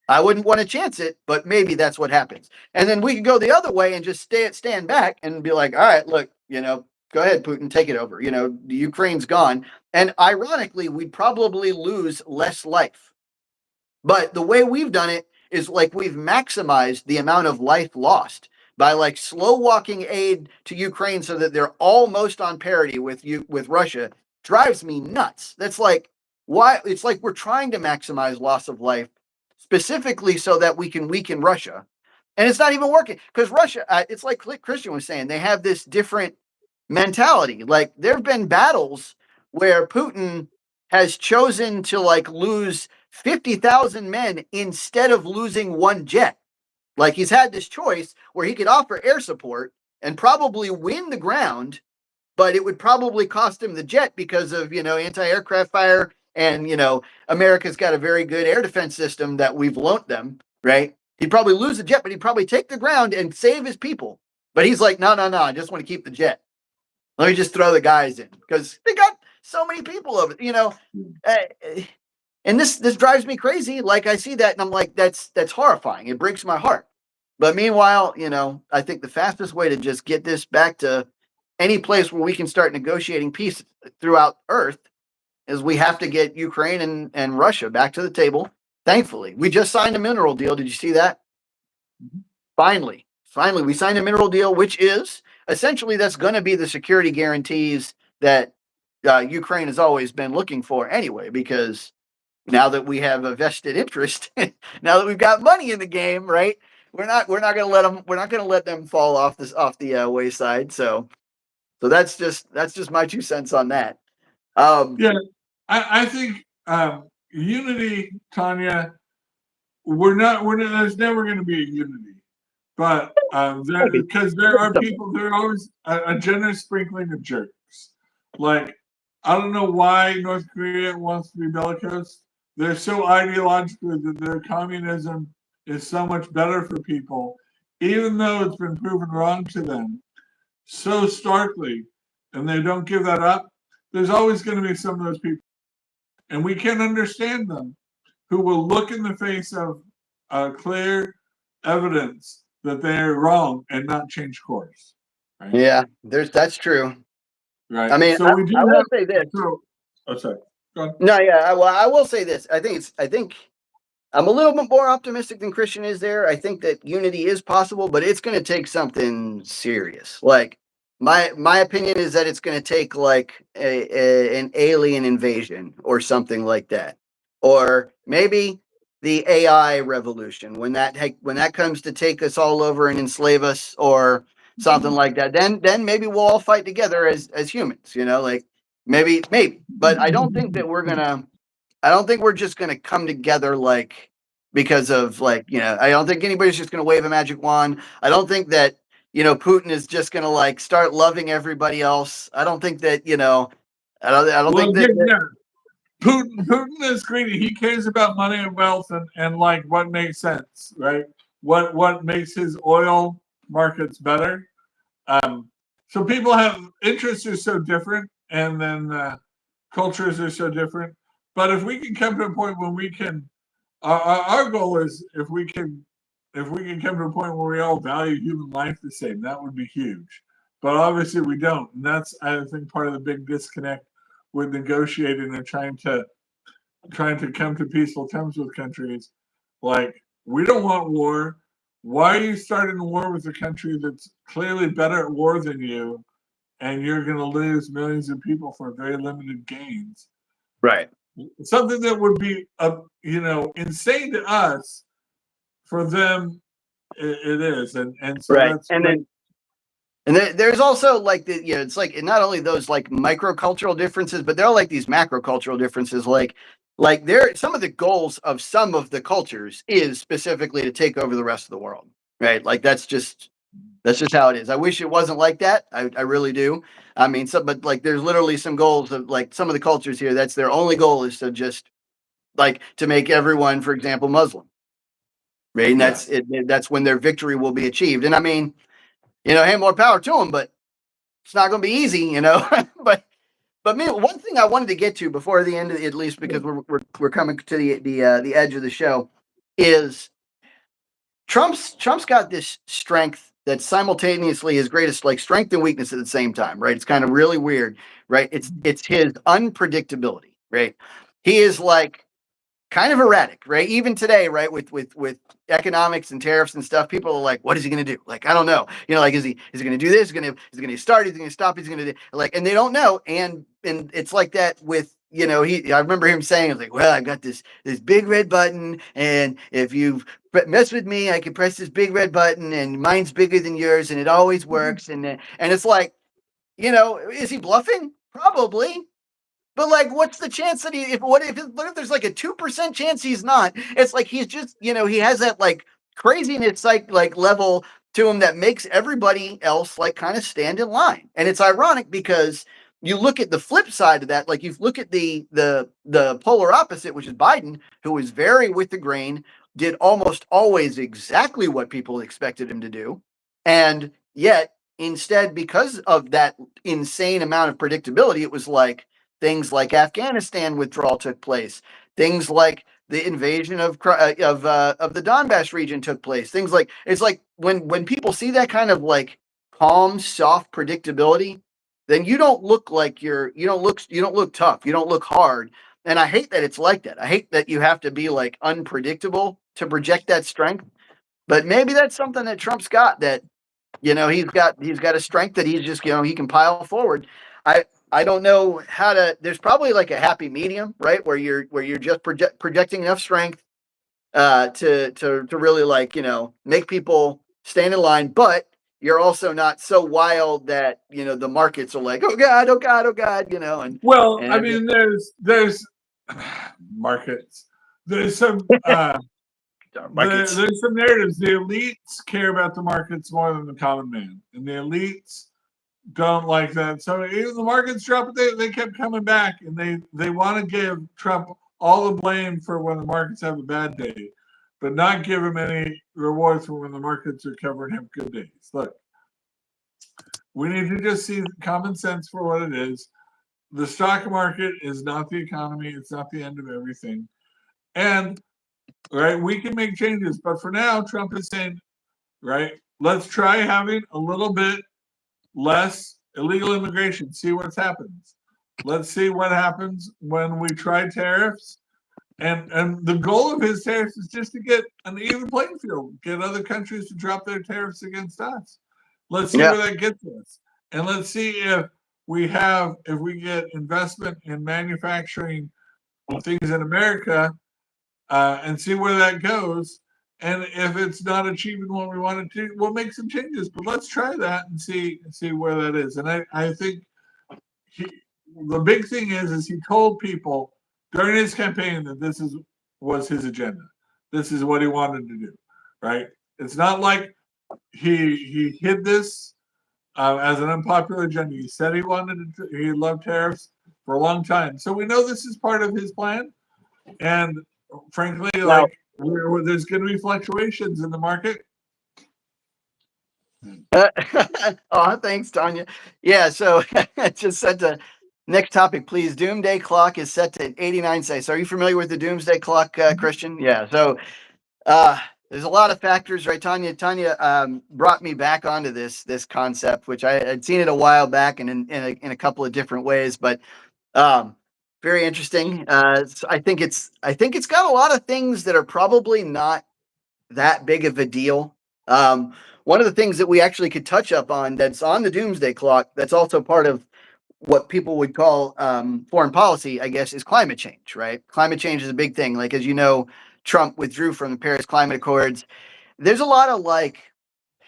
I wouldn't want to chance it, but maybe that's what happens. And then we could go the other way and just stand back and be like, all right, look, go ahead, Putin, take it over. The Ukraine's gone. And ironically, we'd probably lose less life. But the way we've done it is like we've maximized the amount of life lost by like slow walking aid to Ukraine so that they're almost on parity with Russia. Drives me nuts. That's like, why? It's like we're trying to maximize loss of life specifically so that we can weaken Russia. And it's not even working, because Russia, it's like Christian was saying, they have this different mentality. Like, there have been battles where Putin has chosen to like lose 50,000 men instead of losing one jet. Like, he's had this choice where he could offer air support and probably win the ground, but it would probably cost him the jet because of, anti-aircraft fire. And, America's got a very good air defense system that we've loaned them, right? He'd probably lose the jet, but he'd probably take the ground and save his people. But he's like, no, I just want to keep the jet. Let me just throw the guys in, because they got so many people over, and this drives me crazy. Like, I see that and I'm like, that's horrifying. It breaks my heart. But meanwhile, I think the fastest way to just get this back to any place where we can start negotiating peace throughout Earth is we have to get Ukraine and Russia back to the table. Thankfully, we just signed a mineral deal. Did you see that? Mm-hmm. Finally, we signed a mineral deal, which is essentially, that's going to be the security guarantees that Ukraine has always been looking for anyway, because now that we have a vested interest, now that we've got money in the game, right? We're not going to let them fall off the wayside. So that's just my 2 cents on that. I think unity, Tanya, there's never going to be a unity. But because there are people, there are always a generous sprinkling of jerks. Like, I don't know why North Korea wants to be bellicose. They're so ideological that their communism is so much better for people, even though it's been proven wrong to them so starkly, and they don't give that up. There's always going to be some of those people, and we can understand them, who will look in the face of clear evidence that they're wrong and not change course. Right? Yeah, that's true. Right. I mean, so I will say this. Sorry. Go on. No, yeah. I will say this. I think I'm a little bit more optimistic than Christian is there. I think that unity is possible, but it's going to take something serious. Like, my opinion is that it's going to take like an alien invasion or something like that, or maybe the AI revolution when that comes to take us all over and enslave us or something like that. Then maybe we'll all fight together as humans. Like maybe. But I don't think that we're gonna. I don't think we're just gonna come together like because of like I don't think anybody's just gonna wave a magic wand. I don't think that Putin is just going to like start loving everybody else. I don't think that, I don't Well, think that, yeah, Putin is greedy. He cares about money and wealth and like what makes sense, right? What makes his oil markets better. So people have interests are so different, and then cultures are so different. But if we can come to a point where we can, our goal is if we can come to a point where we all value human life the same, that would be huge. But obviously we don't, and that's I think part of the big disconnect with negotiating and trying to come to peaceful terms with countries. Like, we don't want war. Why are you starting a war with a country that's clearly better at war than you, and you're going to lose millions of people for very limited gains? right. Something that would be, insane to us, for them, it is, and so Right. that's And great. then, and there's also like it's like not only those like microcultural differences, but there are like these macrocultural differences. Like there, some of the goals of some of the cultures is specifically to take over the rest of the world. Right. Like that's just how it is. I wish it wasn't like that. I really do. I mean, but like there's literally some goals of like some of the cultures here. That's their only goal is to just like to make everyone, for example, Muslim. Right. And Yeah. that's when their victory will be achieved. And I mean, hey, more power to them, but it's not going to be easy, but me, one thing I wanted to get to before the end of at least because we're coming to the edge of the show is Trump's got this strength that simultaneously his greatest like strength and weakness at the same time, right? It's kind of really weird, right? It's his unpredictability, right? He is like kind of erratic, right? Even today, right, with economics and tariffs and stuff, people are like, "What is he going to do?" Like, I don't know. Like, is he going to do this? Is he going to start? Is he going to stop? Is he going to do like? And they don't know. And it's like that with I remember him saying, "It's like, well, I've got this big red button, and if you mess with me, I can press this big red button, and mine's bigger than yours, and it always works." And it's like, is he bluffing? Probably. But like, what's the chance that what if there's like a 2% chance he's not? It's like he's just he has that like craziness like level to him that makes everybody else like kind of stand in line. And it's ironic because you look at the flip side of that, like you look at the polar opposite, which is Biden, who is very with the grain, did almost always exactly what people expected him to do, and yet instead because of that insane amount of predictability, it was like things like Afghanistan withdrawal took place. Things like the invasion of the Donbass region took place. Things like it's like when people see that kind of like calm, soft predictability, then you don't look like you don't look tough. You don't look hard. And I hate that it's like that. I hate that you have to be like unpredictable to project that strength. But maybe that's something that Trump's got that he's got a strength that he's just he can pile forward. I don't know how to. There's probably like a happy medium, right, where you're just projecting enough strength to really like make people stand in line, but you're also not so wild that the markets are like oh god, oh god, oh god, Well, and I every mean, there's markets. There's some markets. there's some narratives. The elites care about the markets more than the common man, and the elites don't like that. So even the markets drop, they kept coming back, and they want to give Trump all the blame for when the markets have a bad day, but not give him any rewards for when the markets are covering him good days. Look, we need to just see common sense for what it is. The stock market is not the economy. It's not the end of everything. And right, we can make changes, but for now, Trump is saying, right, let's try having a little bit less illegal immigration. See what happens. Let's see what happens when we try tariffs. And the goal of his tariffs is just to get an even playing field, get other countries to drop their tariffs against us. Let's see Yeah. where that gets us. and let's see if we get investment in manufacturing things in America, and see where that goes. And if it's not achieving what we wanted to, we'll make some changes. But let's try that and see where that is. And I think he, the big thing is he told people during his campaign that was his agenda. This is what he wanted to do, right? It's not like he hid this as an unpopular agenda. He said he loved tariffs for a long time. So we know this is part of his plan. And frankly, Now, there's going to be fluctuations in the market. oh, thanks, Tanya. Yeah, so just set to next topic, please. Doomsday clock is set to 89 seconds. Are you familiar with the doomsday clock, Christian? Yeah. So there's a lot of factors, right? Tanya brought me back onto this concept, which I had seen it a while back and in a couple of different ways, but very interesting. So I think it's got a lot of things that are probably not that big of a deal. One of the things that we actually could touch up on that's on the doomsday clock, that's also part of what people would call foreign policy, I guess, is climate change, right? Climate change is a big thing. Like, as you know, Trump withdrew from the Paris Climate Accords. There's a lot of like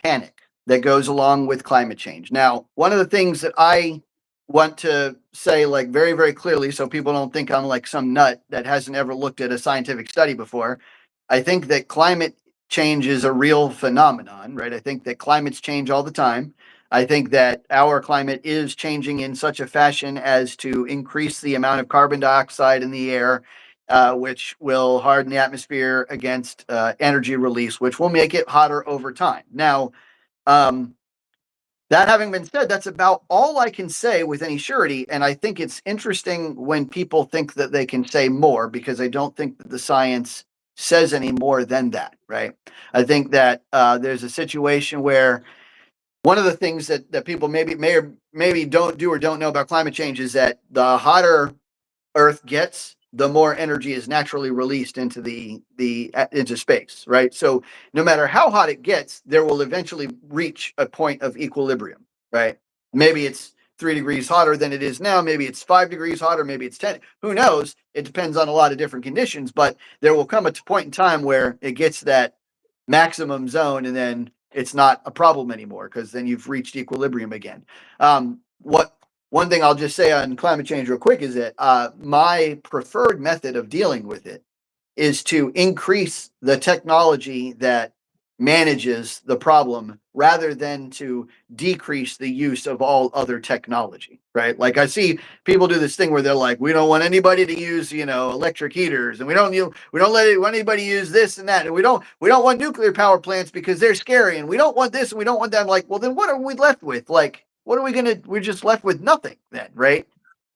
panic that goes along with climate change. Now, one of the things that I want to say, like, very, very clearly, so people don't think I'm like some nut that hasn't ever looked at a scientific study before, I think that climate change is a real phenomenon, right? I think that climates change all the time. I think that our climate is changing in such a fashion as to increase the amount of carbon dioxide in the air, which will harden the atmosphere against energy release, which will make it hotter over time. Now, that having been said, that's about all I can say with any surety. And I think it's interesting when people think that they can say more, because I don't think that the science says any more than that, right? I think that there's a situation where one of the things that people maybe don't do or don't know about climate change is that the hotter Earth gets, the more energy is naturally released into into space, right? So no matter how hot it gets, there will eventually reach a point of equilibrium, right? Maybe it's 3 degrees hotter than it is now. Maybe it's 5 degrees hotter. Maybe it's 10. Who knows? It depends on a lot of different conditions, but there will come a point in time where it gets that maximum zone, and then it's not a problem anymore, because then you've reached equilibrium again. One thing I'll just say on climate change real quick is that my preferred method of dealing with it is to increase the technology that manages the problem rather than to decrease the use of all other technology, right? Like, I see people do this thing where they're like, we don't want anybody to use, electric heaters, and we don't want anybody use this and that, and we don't want nuclear power plants because they're scary, and we don't want this and we don't want that. I'm like, well, then what are we left with? Like, we're just left with nothing then, right?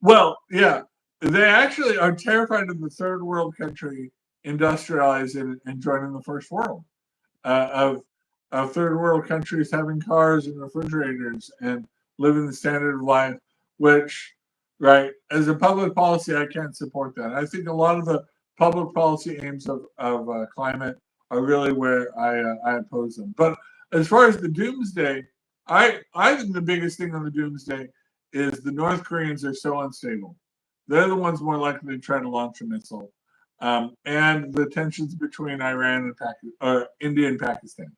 Well, yeah, they actually are terrified of the third world country industrializing and joining the first world, of third world countries having cars and refrigerators and living the standard of life, which, right, as a public policy, I can't support that. I think a lot of the public policy aims of climate are really where I oppose them. But as far as the doomsday, I think the biggest thing on the doomsday is the North Koreans are so unstable. They're the ones more likely to try to launch a missile. And the tensions between Iran and India and Pakistan.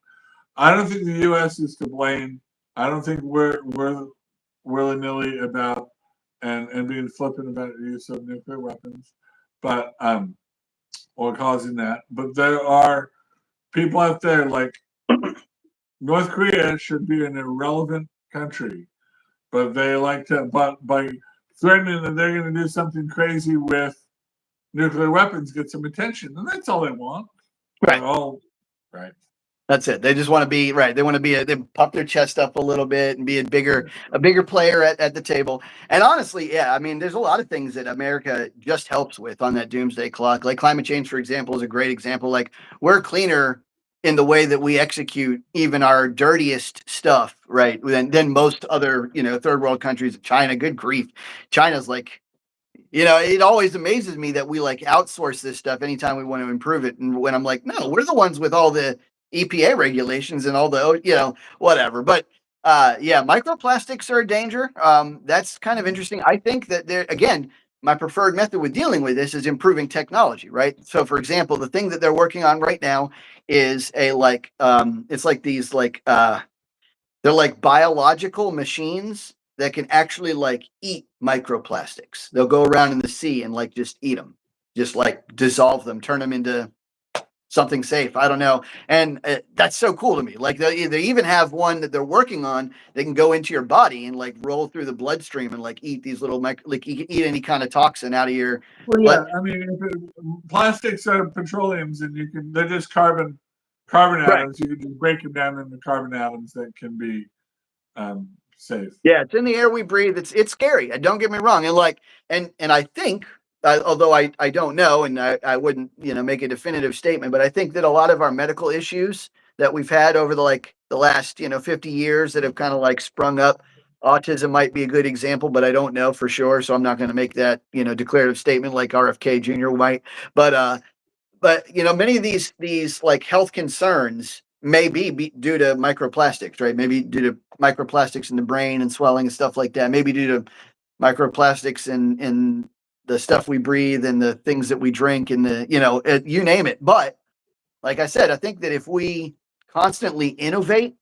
I don't think the U.S. is to blame. I don't think we're willy-nilly about and being flippant about the use of nuclear weapons, but or causing that. But there are people out there like North Korea should be an irrelevant country, but they like to, but by threatening that they're going to do something crazy with nuclear weapons, get some attention, and that's all they want. Right. Right. That's it. They just want to be right. They want to they puff their chest up a little bit and be a bigger player at the table. And honestly, yeah, I mean, there's a lot of things that America just helps with on that doomsday clock. Like climate change, for example, is a great example. Like, we're cleaner in the way that we execute even our dirtiest stuff, right? Than most other, third world countries. China, good grief. China's like, it always amazes me that we like outsource this stuff anytime we want to improve it. And when I'm like, no, we're the ones with all the EPA regulations and all the, whatever. But Yeah, microplastics are a danger. That's kind of interesting. I think that there, again, my preferred method with dealing with this is improving technology, right? So, for example, the thing that they're working on right now is it's like these they're like biological machines that can actually like eat microplastics. They'll go around in the sea and like just eat them, just like dissolve them, turn them into something safe. I don't know. And that's so cool to me. Like they even have one that they're working on. They can go into your body and like roll through the bloodstream and like eat these little like you can eat any kind of toxin out of your. Well, yeah, But I mean, plastics are petroleums, and they're just carbon right. atoms. You can just break them down into carbon atoms that can be safe. Yeah, it's in the air we breathe. It's scary. Don't get me wrong. And like and I think although I don't know and I wouldn't make a definitive statement, but I think that a lot of our medical issues that we've had over the last 50 years that have kind of like sprung up, autism might be a good example, but I don't know for sure, so I'm not going to make that declarative statement like RFK Jr. might. But many of these like health concerns may be due to microplastics, right? Maybe due to microplastics in the brain and swelling and stuff like that. Maybe due to microplastics in the stuff we breathe and the things that we drink and you name it. But like I said, I think that if we constantly innovate,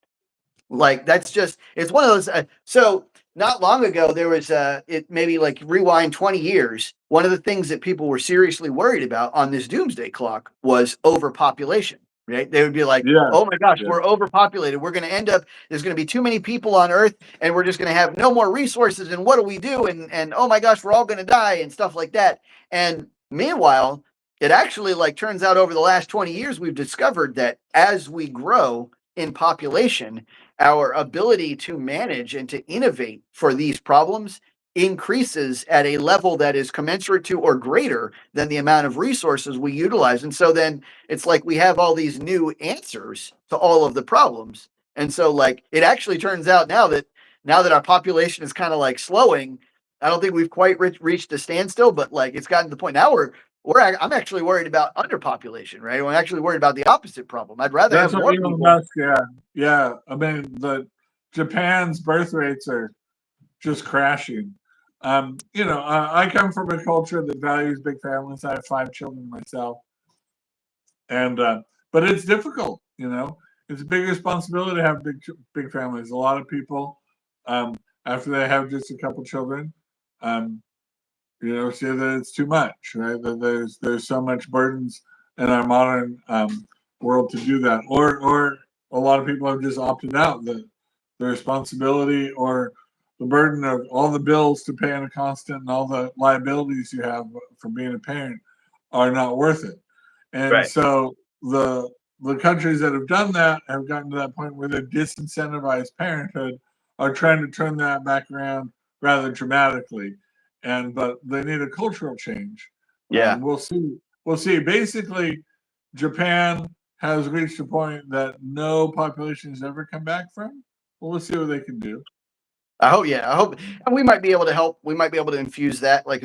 like it's one of those. So not long ago, there was it maybe like rewind 20 years. One of the things that people were seriously worried about on this doomsday clock was overpopulation. Right? They would be like, Yeah, "Oh my gosh, yeah. we're overpopulated. We're going to end up. There's going to be too many people on Earth, and we're just going to have no more resources. And what do we do? And oh my gosh, we're all going to die and stuff like that." And meanwhile, it actually like turns out over the last 20 years, we've discovered that as we grow in population, our ability to manage and to innovate for these problems increases at a level that is commensurate to or greater than the amount of resources we utilize. And so then it's like we have all these new answers to all of the problems. And so like it actually turns out now that our population is kind of like slowing, I don't think we've quite reached a standstill, but like it's gotten to the point now where I'm actually worried about underpopulation, right? I'm actually worried about the opposite problem. I'd rather have That's what more Elon people. Musk. Yeah. I mean, the Japan's birth rates are just crashing. I come from a culture that values big families. I have 5 children myself, and but it's difficult. It's a big responsibility to have big families. A lot of people, after they have just a couple children, um, say that it's too much, right? That there's so much burdens in our modern world to do that, or a lot of people have just opted out. The responsibility or the burden of all the bills to pay on a constant and all the liabilities you have for being a parent are not worth it. And Right. so the countries that have done that have gotten to that point where they disincentivize parenthood are trying to turn that back around rather dramatically. But they need a cultural change. Yeah. We'll see. We'll see. Basically, Japan has reached a point that no population has ever come back from. Well, we'll see what they can do. I hope, and we might be able to help. We might be able to infuse that. Like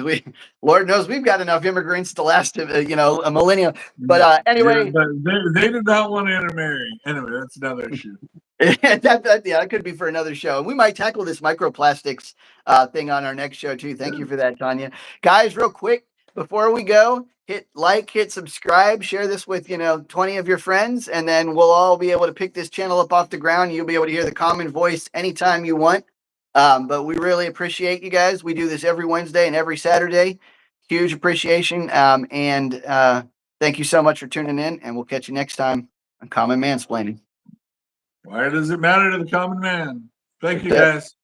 Lord knows, we've got enough immigrants to last, a millennium. But Yeah, anyway, but they did not want to intermarry. Anyway, that's another issue. that could be for another show, and we might tackle this microplastics thing on our next show too. Thank you for that, Tanya. Guys, real quick before we go, hit like, hit subscribe, share this with 20 of your friends, and then we'll all be able to pick this channel up off the ground. You'll be able to hear the common voice anytime you want. But we really appreciate you guys. We do this every Wednesday and every Saturday. Huge appreciation. And thank you so much for tuning in, and we'll catch you next time on Common Mansplaining. Why does it matter to the common man? Thank you, guys.